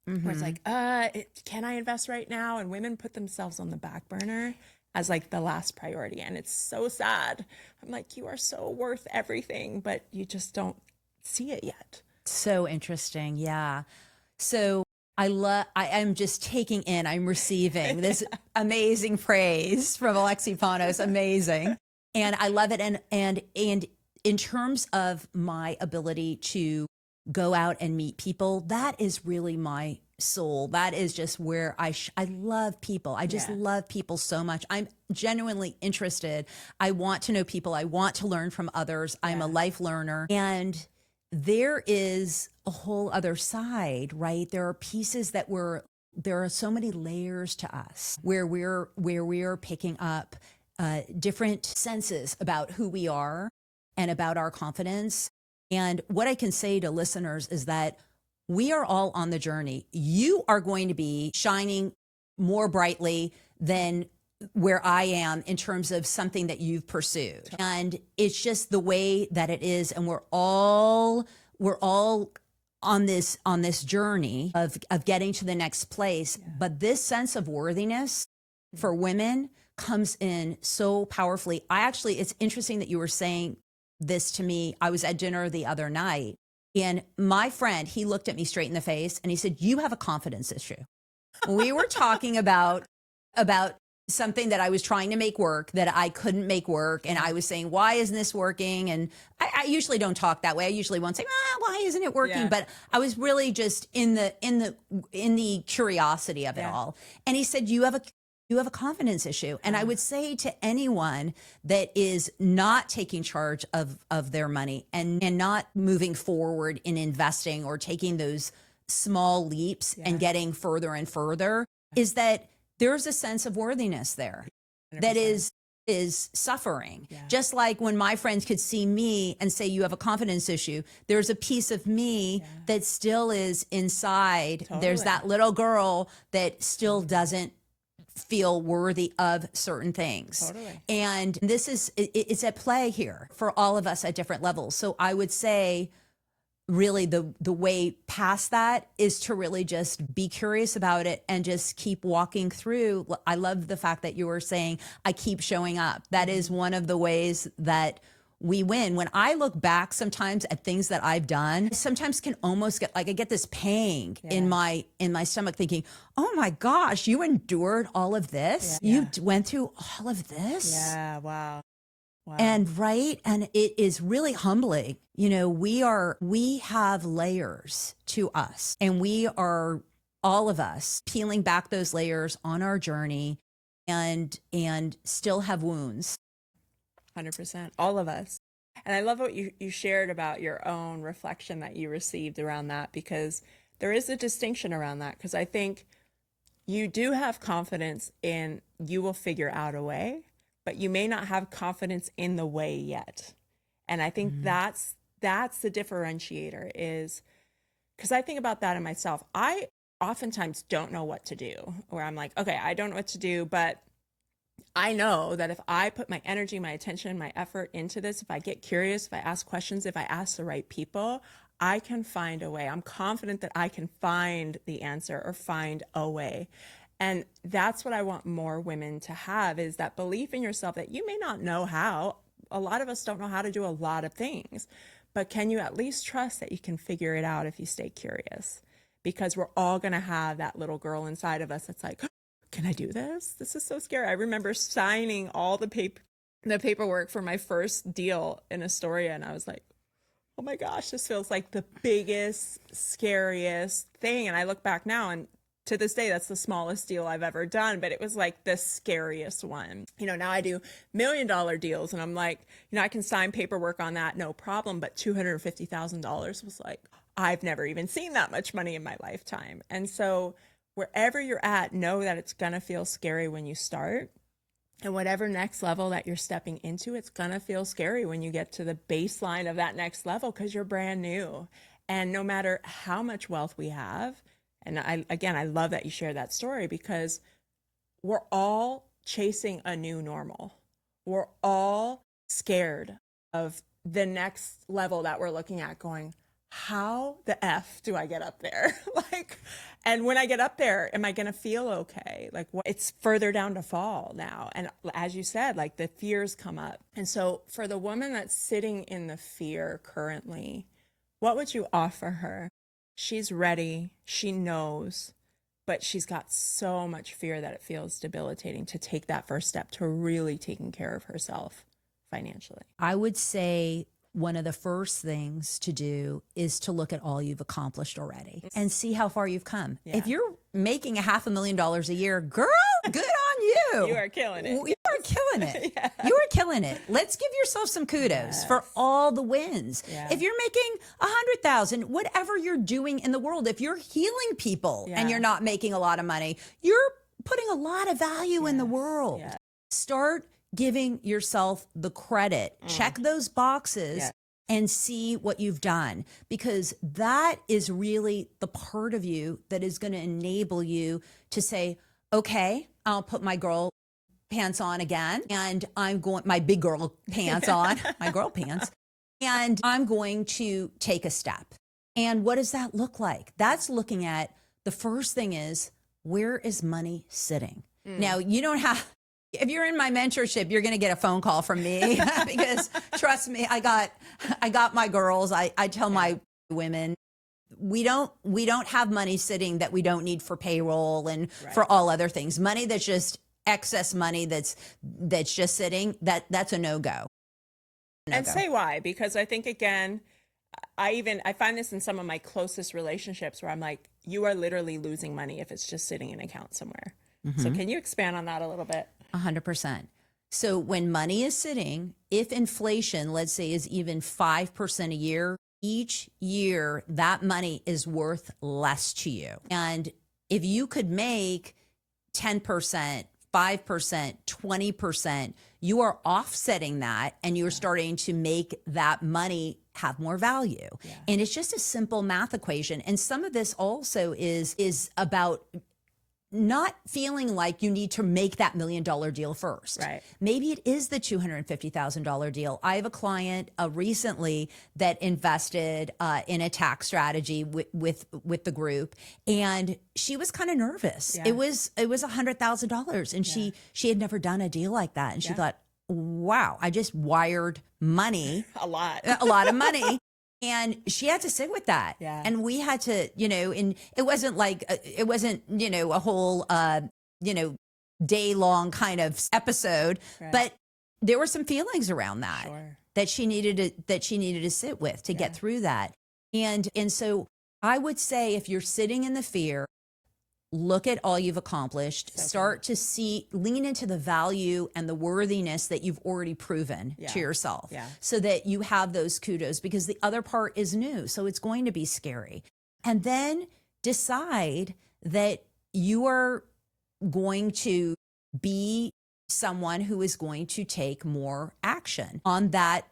where it's like, can I invest right now? And women put themselves on the back burner as, like, the last priority. And it's so sad. I'm like, you are so worth everything, but you just don't see it yet. So interesting. Yeah. So I'm just taking in, I'm receiving this amazing praise from Alexi Panos. Amazing. And I love it. And in terms of my ability to go out and meet people, that is really my soul. That is just where I love people. I just love people so much. I'm genuinely interested. I want to know people. I want to learn from others. I'm a life learner. And there is a whole other side, right? There are pieces that there are so many layers to us where we are picking up different senses about who we are and about our confidence. And what I can say to listeners is that we are all on the journey. You are going to be shining more brightly than where I am in terms of something that you've pursued. And it's just the way that it is. And we're all on this journey of getting to the next place. Yeah. But this sense of worthiness for women comes in so powerfully. It's interesting that you were saying this to me. I was at dinner the other night, and my friend, he looked at me straight in the face and he said, "You have a confidence issue." We were talking about something that I was trying to make work that I couldn't make work. And I was saying, why isn't this working? And I usually don't talk that way. I usually won't say, why isn't it working? Yeah. But I was really just in the curiosity of it all. And he said, you have a confidence issue. And I would say to anyone that is not taking charge of their money and not moving forward in investing or taking those small leaps and getting further and further, is that there's a sense of worthiness there 100%. That is suffering. Yeah. Just like when my friends could see me and say, you have a confidence issue, there's a piece of me that still is inside. Totally. There's that little girl that still doesn't feel worthy of certain things. Totally. And it's at play here for all of us at different levels. So I would say, really the way past that is to really just be curious about it and just keep walking through. I love the fact that you were saying, I keep showing up. That is one of the ways that we win. When I look back sometimes at things that I've done, sometimes can almost get I get this pang in my stomach thinking, oh my gosh, you endured all of this. You went through all of this. Yeah. Wow. Wow. And it is really humbling. We have layers to us, and we are, all of us, peeling back those layers on our journey and still have wounds. 100%. All of us. And I love what you shared about your own reflection that you received around that, because there is a distinction around that, because I think you do have confidence in you will figure out a way, but you may not have confidence in the way yet. And I think that's the differentiator, is because I think about that in myself. I oftentimes don't know what to do, where I'm like, okay, I don't know what to do, but I know that if I put my energy, my attention, my effort into this, if I get curious, if I ask questions, if I ask the right people, I can find a way. I'm confident that I can find the answer or find a way. And that's what I want more women to have, is that belief in yourself that you may not know how. A lot of us don't know how to do a lot of things, but can you at least trust that you can figure it out if you stay curious? Because we're all going to have that little girl inside of us that's like, can I do this? This is so scary. I remember signing all the paperwork for my first deal in Astoria, and I was like, oh my gosh, this feels like the biggest, scariest thing. And I look back now, and to this day, that's the smallest deal I've ever done, but it was like the scariest one. Now I do $1 million deals, and I'm like, I can sign paperwork on that, no problem. But $250,000 was like, I've never even seen that much money in my lifetime. And so wherever you're at, know that it's going to feel scary when you start. And whatever next level that you're stepping into, it's going to feel scary when you get to the baseline of that next level, because you're brand new. And no matter how much wealth we have, and I love that you share that story, because we're all chasing a new normal. We're all scared of the next level that we're looking at, going, how the F do I get up there? And when I get up there, am I going to feel okay? It's further down to fall now. And as you said, the fears come up. And so for the woman that's sitting in the fear currently, what would you offer her? She's ready, she knows, but she's got so much fear that it feels debilitating to take that first step to really taking care of herself financially. I would say one of the first things to do is to look at all you've accomplished already and see how far you've come. Yeah. If you're making $500,000 a year, girl, good on you. You are killing it. You are killing it. Yeah. You are killing it. Let's give yourself some kudos for all the wins. Yeah. If you're making $100,000, whatever you're doing in the world, if you're healing people and you're not making a lot of money, you're putting a lot of value in the world. Yeah. Start giving yourself the credit. Check those boxes. Yeah. And see what you've done, because that is really the part of you that is going to enable you to say, okay, I'll put my girl pants on again, and I'm going, my big girl pants on, my girl pants, and I'm going to take a step. And what does that look like? That's looking at, the first thing is, where is money sitting? Now, you don't have, if you're in my mentorship, you're going to get a phone call from me because trust me, I got my girls. I tell my women, we don't have money sitting that we don't need for payroll and for all other things. Money that's just excess money that's just sitting, that's a no-go. And say why, because I think, again, I find this in some of my closest relationships where I'm like, you are literally losing money if it's just sitting in an account somewhere. So can you expand on that a little bit? 100%. So when money is sitting, if inflation, let's say, is even 5% a year, each year that money is worth less to you. And if you could make 10%, 5%, 20%, you are offsetting that, and you're starting to make that money have more value. And it's just a simple math equation. And some of this also is about not feeling like you need to make that $1 million deal first. Right. Maybe it is the $250,000 deal. I have a client recently that invested in a tax strategy with the group, and she was kind of nervous. It was $100,000, and she had never done a deal like that, and she thought, wow, I just wired money, a lot of money. And she had to sit with that. And we had to, and it wasn't like, a whole, day long kind of episode, but there were some feelings around that, that she needed to sit with to get through that. And so I would say, if you're sitting in the fear, look at all you've accomplished, start to lean into the value and the worthiness that you've already proven to yourself, so that you have those kudos, because the other part is new. So it's going to be scary. And then decide that you are going to be someone who is going to take more action on that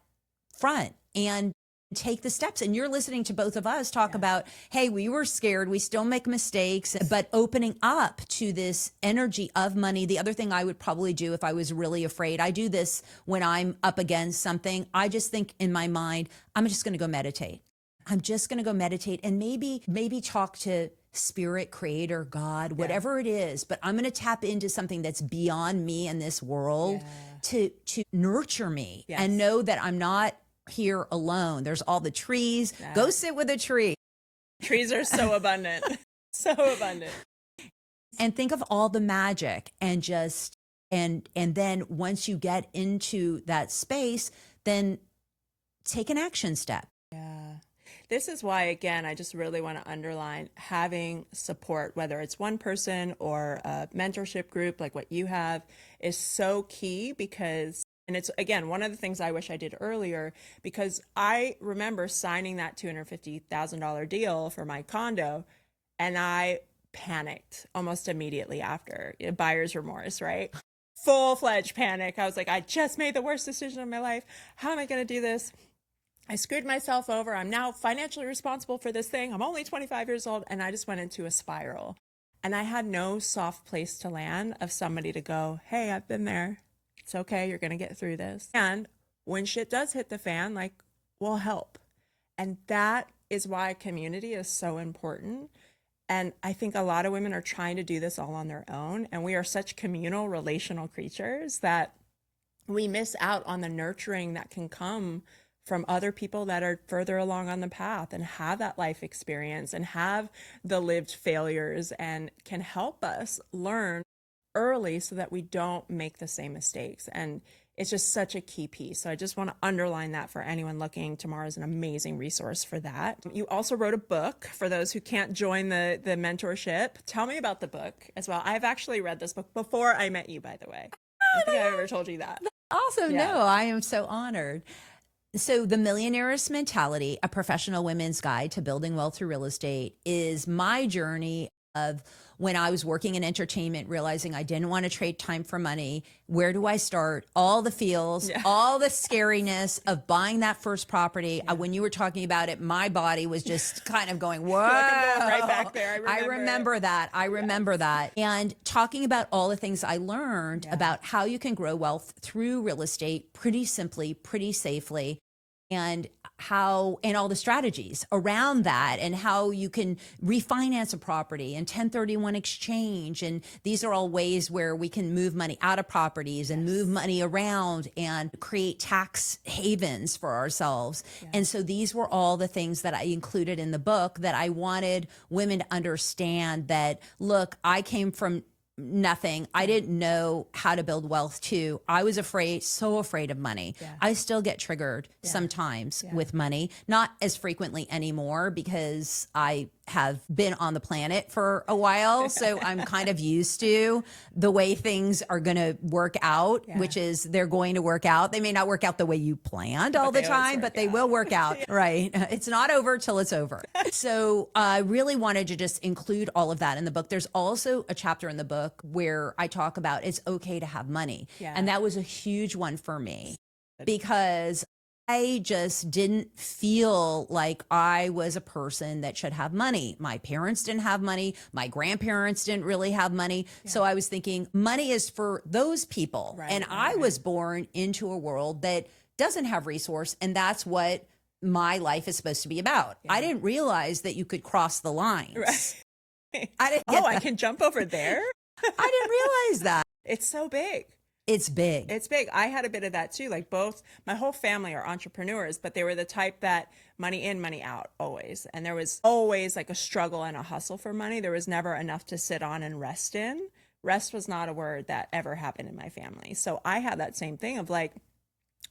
front and take the steps. And you're listening to both of us talk about, hey, we were scared, we still make mistakes, but opening up to this energy of money. The other thing I would probably do if I was really afraid, I do this when I'm up against something. I just think in my mind, I'm just going to go meditate. I'm just going to go meditate and maybe talk to spirit, creator, God, whatever it is, but I'm going to tap into something that's beyond me and this world to nurture me and know that I'm not here alone. There's all the trees. Go sit with a tree. Trees are so abundant. So abundant. And think of all the magic, and just and then once you get into that space, then take an action step. This is why, again, I just really want to underline having support, whether it's one person or a mentorship group like what you have, is so key. Because, and it's, again, one of the things I wish I did earlier, because I remember signing that $250,000 deal for my condo, and I panicked almost immediately after. Buyer's remorse, right? Full-fledged panic. I was like, I just made the worst decision of my life. How am I going to do this? I screwed myself over. I'm now financially responsible for this thing. I'm only 25 years old. And I just went into a spiral. And I had no soft place to land of somebody to go, hey, I've been there. It's okay. You're going to get through this. And when shit does hit the fan, like, we'll help. And that is why community is so important. And I think a lot of women are trying to do this all on their own. And we are such communal, relational creatures that we miss out on the nurturing that can come from other people that are further along on the path and have that life experience and have the lived failures and can help us learn early so that we don't make the same mistakes. And it's just such a key piece. So I just want to underline that for anyone looking. Tamar is an amazing resource for that. You also wrote a book for those who can't join the mentorship. Tell me about the book as well. I've actually read this book before I met you, by the way. I don't think I've ever told you that. Awesome. No, I am so honored. So The Millionaire's Mentality, a professional women's guide to building wealth through real estate, is my journey of when I was working in entertainment, realizing I didn't want to trade time for money. Where do I start? All the feels, all the scariness of buying that first property. When you were talking about it, my body was just kind of going, whoa. Like I'm going right back there. I remember that. I remember that. And talking about all the things I learned about how you can grow wealth through real estate pretty simply, pretty safely. And all the strategies around that, and how you can refinance a property and 1031 exchange. And these are all ways where we can move money out of properties and move money around and create tax havens for ourselves. And so these were all the things that I included in the book that I wanted women to understand that, look, I came from nothing. I didn't know how to build wealth too. I was afraid, so afraid of money. I still get triggered sometimes with money, not as frequently anymore because I have been on the planet for a while. So I'm kind of used to the way things are going to work out, which is they're going to work out. They may not work out the way you planned all the time, but they will work out, right? It's not over till it's over. So I really wanted to just include all of that in the book. There's also a chapter in the book where I talk about it's okay to have money. And that was a huge one for me because I just didn't feel like I was a person that should have money. My parents didn't have money. My grandparents didn't really have money. So I was thinking money is for those people. And I was born into a world that doesn't have resource. And that's what my life is supposed to be about. I didn't realize that you could cross the lines. I didn't get I can jump over there? I didn't realize that. It's so big. It's big. It's big. I had a bit of that too. Like my whole family are entrepreneurs, but they were the type that money in, money out always. And there was always like a struggle and a hustle for money. There was never enough to sit on and rest in. Rest was not a word that ever happened in my family. So I had that same thing of like,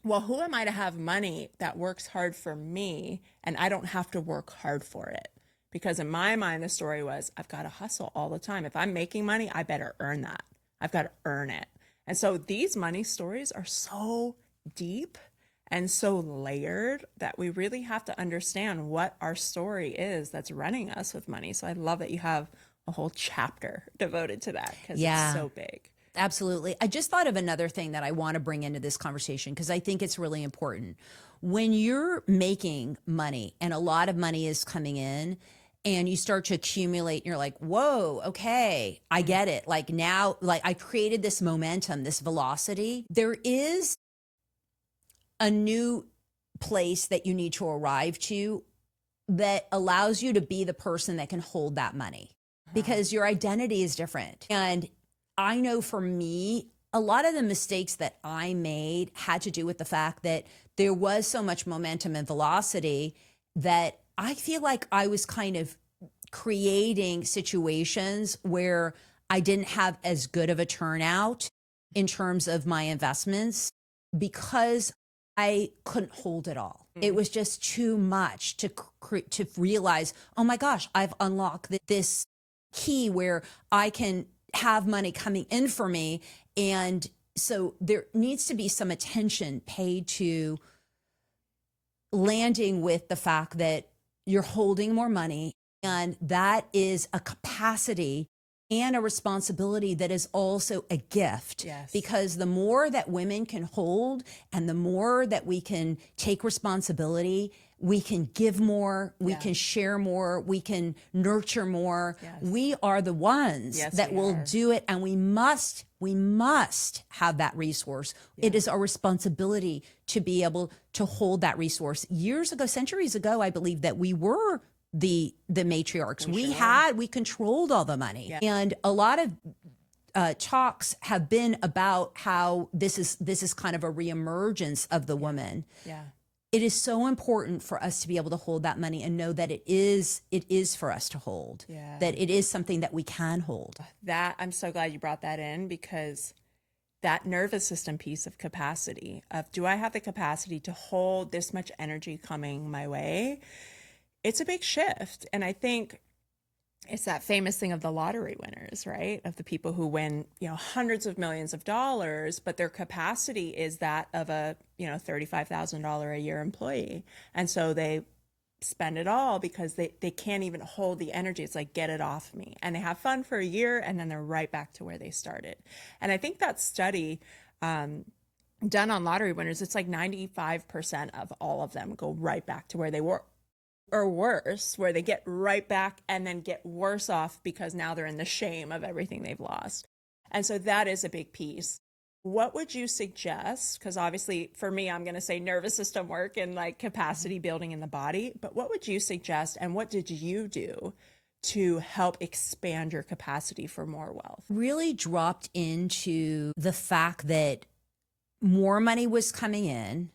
well, who am I to have money that works hard for me and I don't have to work hard for it? Because in my mind, the story was I've got to hustle all the time. If I'm making money, I better earn that. I've got to earn it. And so these money stories are so deep and so layered that we really have to understand what our story is that's running us with money. So I love that you have a whole chapter devoted to that because it's so big. Absolutely. I just thought of another thing that I want to bring into this conversation because I think it's really important. When you're making money and a lot of money is coming in, and you start to accumulate, and you're like, whoa, okay, I get it. Like now, like I created this momentum, this velocity. There is a new place that you need to arrive to that allows you to be the person that can hold that money because your identity is different. And I know for me, a lot of the mistakes that I made had to do with the fact that there was so much momentum and velocity that I feel like I was kind of creating situations where I didn't have as good of a turnout in terms of my investments because I couldn't hold it all. It was just too much to realize, oh my gosh, I've unlocked this key where I can have money coming in for me. And so there needs to be some attention paid to landing with the fact that you're holding more money, and that is a capacity and a responsibility that is also a gift. Because the more that women can hold and the more that we can take responsibility, we can give more, we can share more, we can nurture more. We are the ones that will do it, and we must have that resource. It is our responsibility to be able to hold that resource. Years ago, centuries ago, I believe that we were the matriarchs. We controlled all the money. And a lot of talks have been about how this is kind of a reemergence of the woman. It is so important for us to be able to hold that money and know that it is for us to hold, that it is something that we can hold. That I'm so glad you brought that in, because that nervous system piece of capacity of, do I have the capacity to hold this much energy coming my way? It's a big shift. And I think it's that famous thing of the lottery winners, right? Of the people who win, hundreds of millions of dollars, but their capacity is that of a, $35,000 a year employee. And so they spend it all because they can't even hold the energy. It's like, get it off me. And they have fun for a year and then they're right back to where they started. And I think that study done on lottery winners, it's like 95% of all of them go right back to where they were, or worse, where they get right back and then get worse off because now they're in the shame of everything they've lost. And so that is a big piece. What would you suggest? Because obviously for me, I'm going to say nervous system work and like capacity building in the body, but what would you suggest and what did you do to help expand your capacity for more wealth? Really dropped into the fact that more money was coming in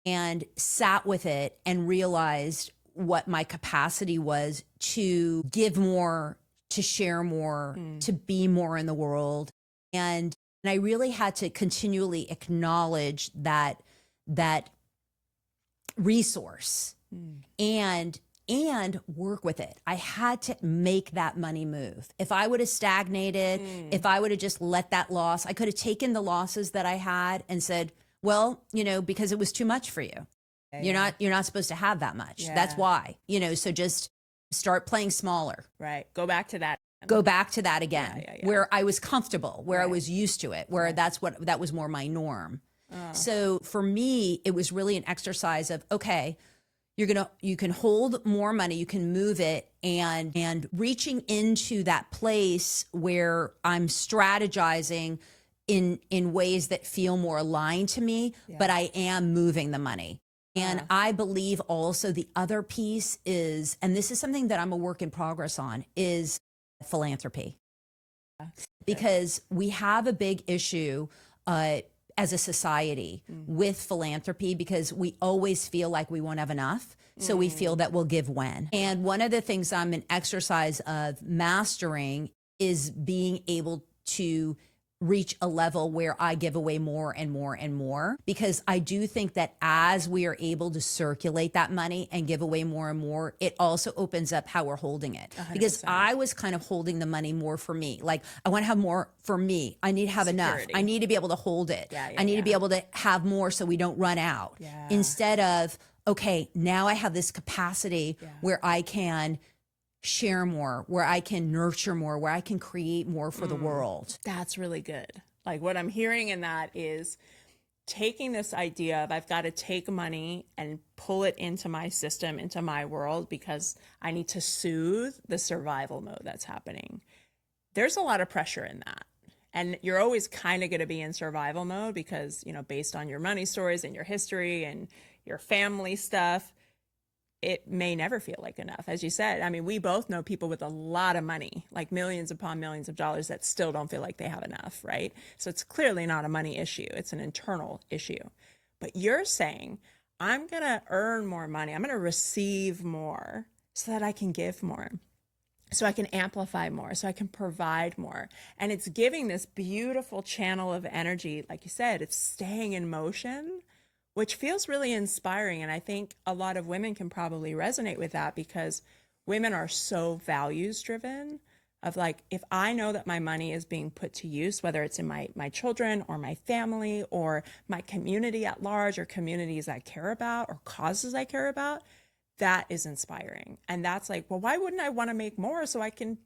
and sat with it and realized what my capacity was to give more, to share more, to be more in the world. And I really had to continually acknowledge that resource and work with it. I had to make that money move. If I would have stagnated, if I would have just let that loss, I could have taken the losses that I had and said, well, because it was too much for you. Yeah. You're not supposed to have that much. Yeah. That's why, so just start playing smaller. Right. Go back to that. Go back to that again, where I was comfortable, where I was used to it, where that was more my norm. So for me, it was really an exercise of, okay, you can hold more money, you can move it, and reaching into that place where I'm strategizing in ways that feel more aligned to me, but I am moving the money. And I believe also the other piece is, and this is something that I'm a work in progress on, is philanthropy. Because we have a big issue as a society with philanthropy, because we always feel like we won't have enough. So we feel that we'll give when. And one of the things I'm in exercise of mastering is being able to reach a level where I give away more and more and more, because I do think that as we are able to circulate that money and give away more and more, it also opens up how we're holding it. 100%. Because I was kind of holding the money more for me. Like, I want to have more for me. I need to have security. Enough. I need to be able to hold it. I need to be able to have more so we don't run out. Instead of, okay, now I have this capacity where I can share more, where I can nurture more, where I can create more for the world. That's really good. Like, what I'm hearing in that is taking this idea of I've got to take money and pull it into my system, into my world, because I need to soothe the survival mode that's happening. There's a lot of pressure in that. And you're always kind of going to be in survival mode because, based on your money stories and your history and your family stuff, it may never feel like enough. As you said, I mean, we both know people with a lot of money, like millions upon millions of dollars, that still don't feel like they have enough, right? So it's clearly not a money issue. It's an internal issue. But you're saying, I'm going to earn more money. I'm going to receive more so that I can give more, so I can amplify more, so I can provide more. And it's giving this beautiful channel of energy. Like you said, it's staying in motion, which feels really inspiring. And I think a lot of women can probably resonate with that, because women are so values driven, of like, if I know that my money is being put to use, whether it's in my children or my family or my community at large, or communities I care about or causes I care about, that is inspiring. And that's like, well, why wouldn't I want to make more so I can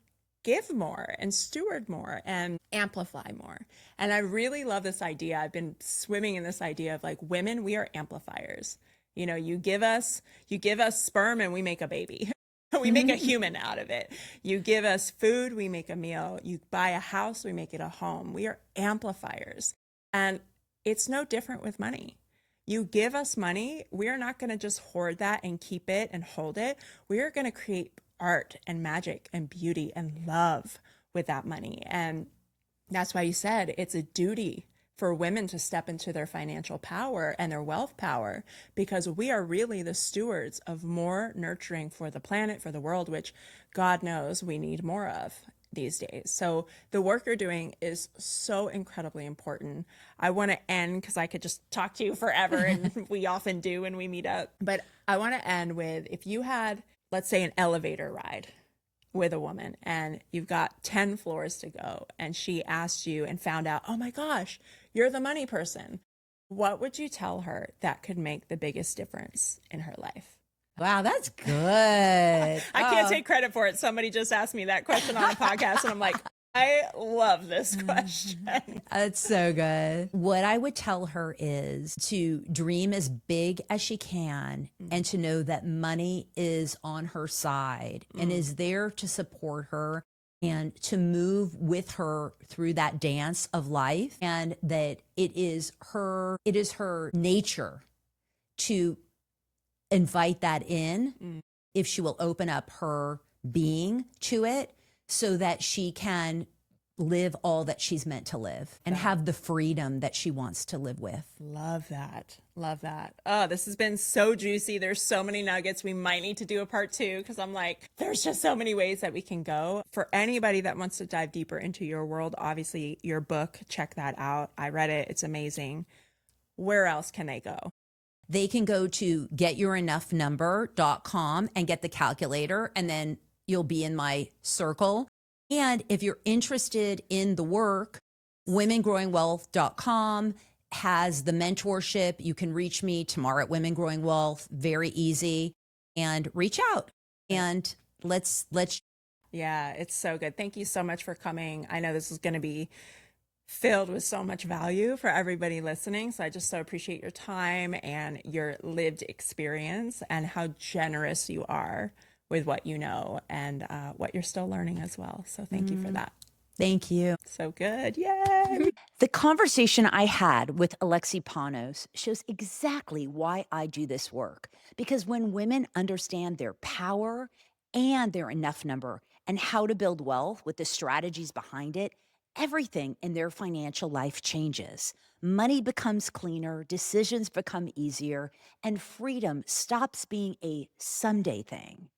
give more and steward more and amplify more? And I really love this idea. I've been swimming in this idea of like, women, we are amplifiers. You give us sperm and we make a baby. We make a human out of it. You give us food, we make a meal. You buy a house, we make it a home. We are amplifiers. And it's no different with money. You give us money, we are not going to just hoard that and keep it and hold it. We are going to create art and magic and beauty and love with that money. And that's why you said it's a duty for women to step into their financial power and their wealth power, because we are really the stewards of more nurturing for the planet, for the world, which God knows we need more of these days. So the work you're doing is so incredibly important. I want to end, because I could just talk to you forever, and we often do when we meet up. But I want to end with, if you had, let's say, an elevator ride with a woman and you've got 10 floors to go, and she asked you and found out, oh my gosh, you're the money person, what would you tell her that could make the biggest difference in her life? Wow, that's good. I can't take credit for it. Somebody just asked me that question on a podcast, and I'm like, I love this question. That's so good. What I would tell her is to dream as big as she can and to know that money is on her side and is there to support her and to move with her through that dance of life, and that it is her nature to invite that in if she will open up her being to it, so that she can live all that she's meant to live and have the freedom that she wants to live with. Love that. Love that. Oh, this has been so juicy. There's so many nuggets. We might need to do a part 2 because I'm like, there's just so many ways that we can go. For anybody that wants to dive deeper into your world, obviously your book, check that out. I read it. It's amazing. Where else can they go? They can go to getyourenoughnumber.com and get the calculator, and then you'll be in my circle. And if you're interested in the work, womengrowingwealth.com has the mentorship. You can reach me, Tamar at Women Growing Wealth, very easy, and reach out and let's. Yeah, it's so good. Thank you so much for coming. I know this is going to be filled with so much value for everybody listening. So I just so appreciate your time and your lived experience and how generous you are with what you know and what you're still learning as well. So thank you for that. Thank you. So good. Yay. The conversation I had with Alexi Panos shows exactly why I do this work. Because when women understand their power and their enough number and how to build wealth with the strategies behind it, everything in their financial life changes. Money becomes cleaner, decisions become easier, and freedom stops being a someday thing.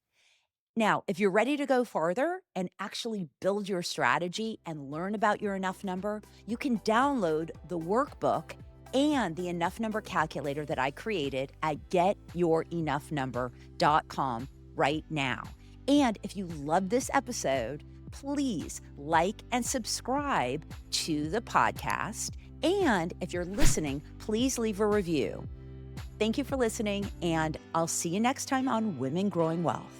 Now, if you're ready to go farther and actually build your strategy and learn about your enough number, you can download the workbook and the enough number calculator that I created at getyourenoughnumber.com right now. And if you love this episode, please like and subscribe to the podcast. And if you're listening, please leave a review. Thank you for listening, and I'll see you next time on Women Growing Wealth.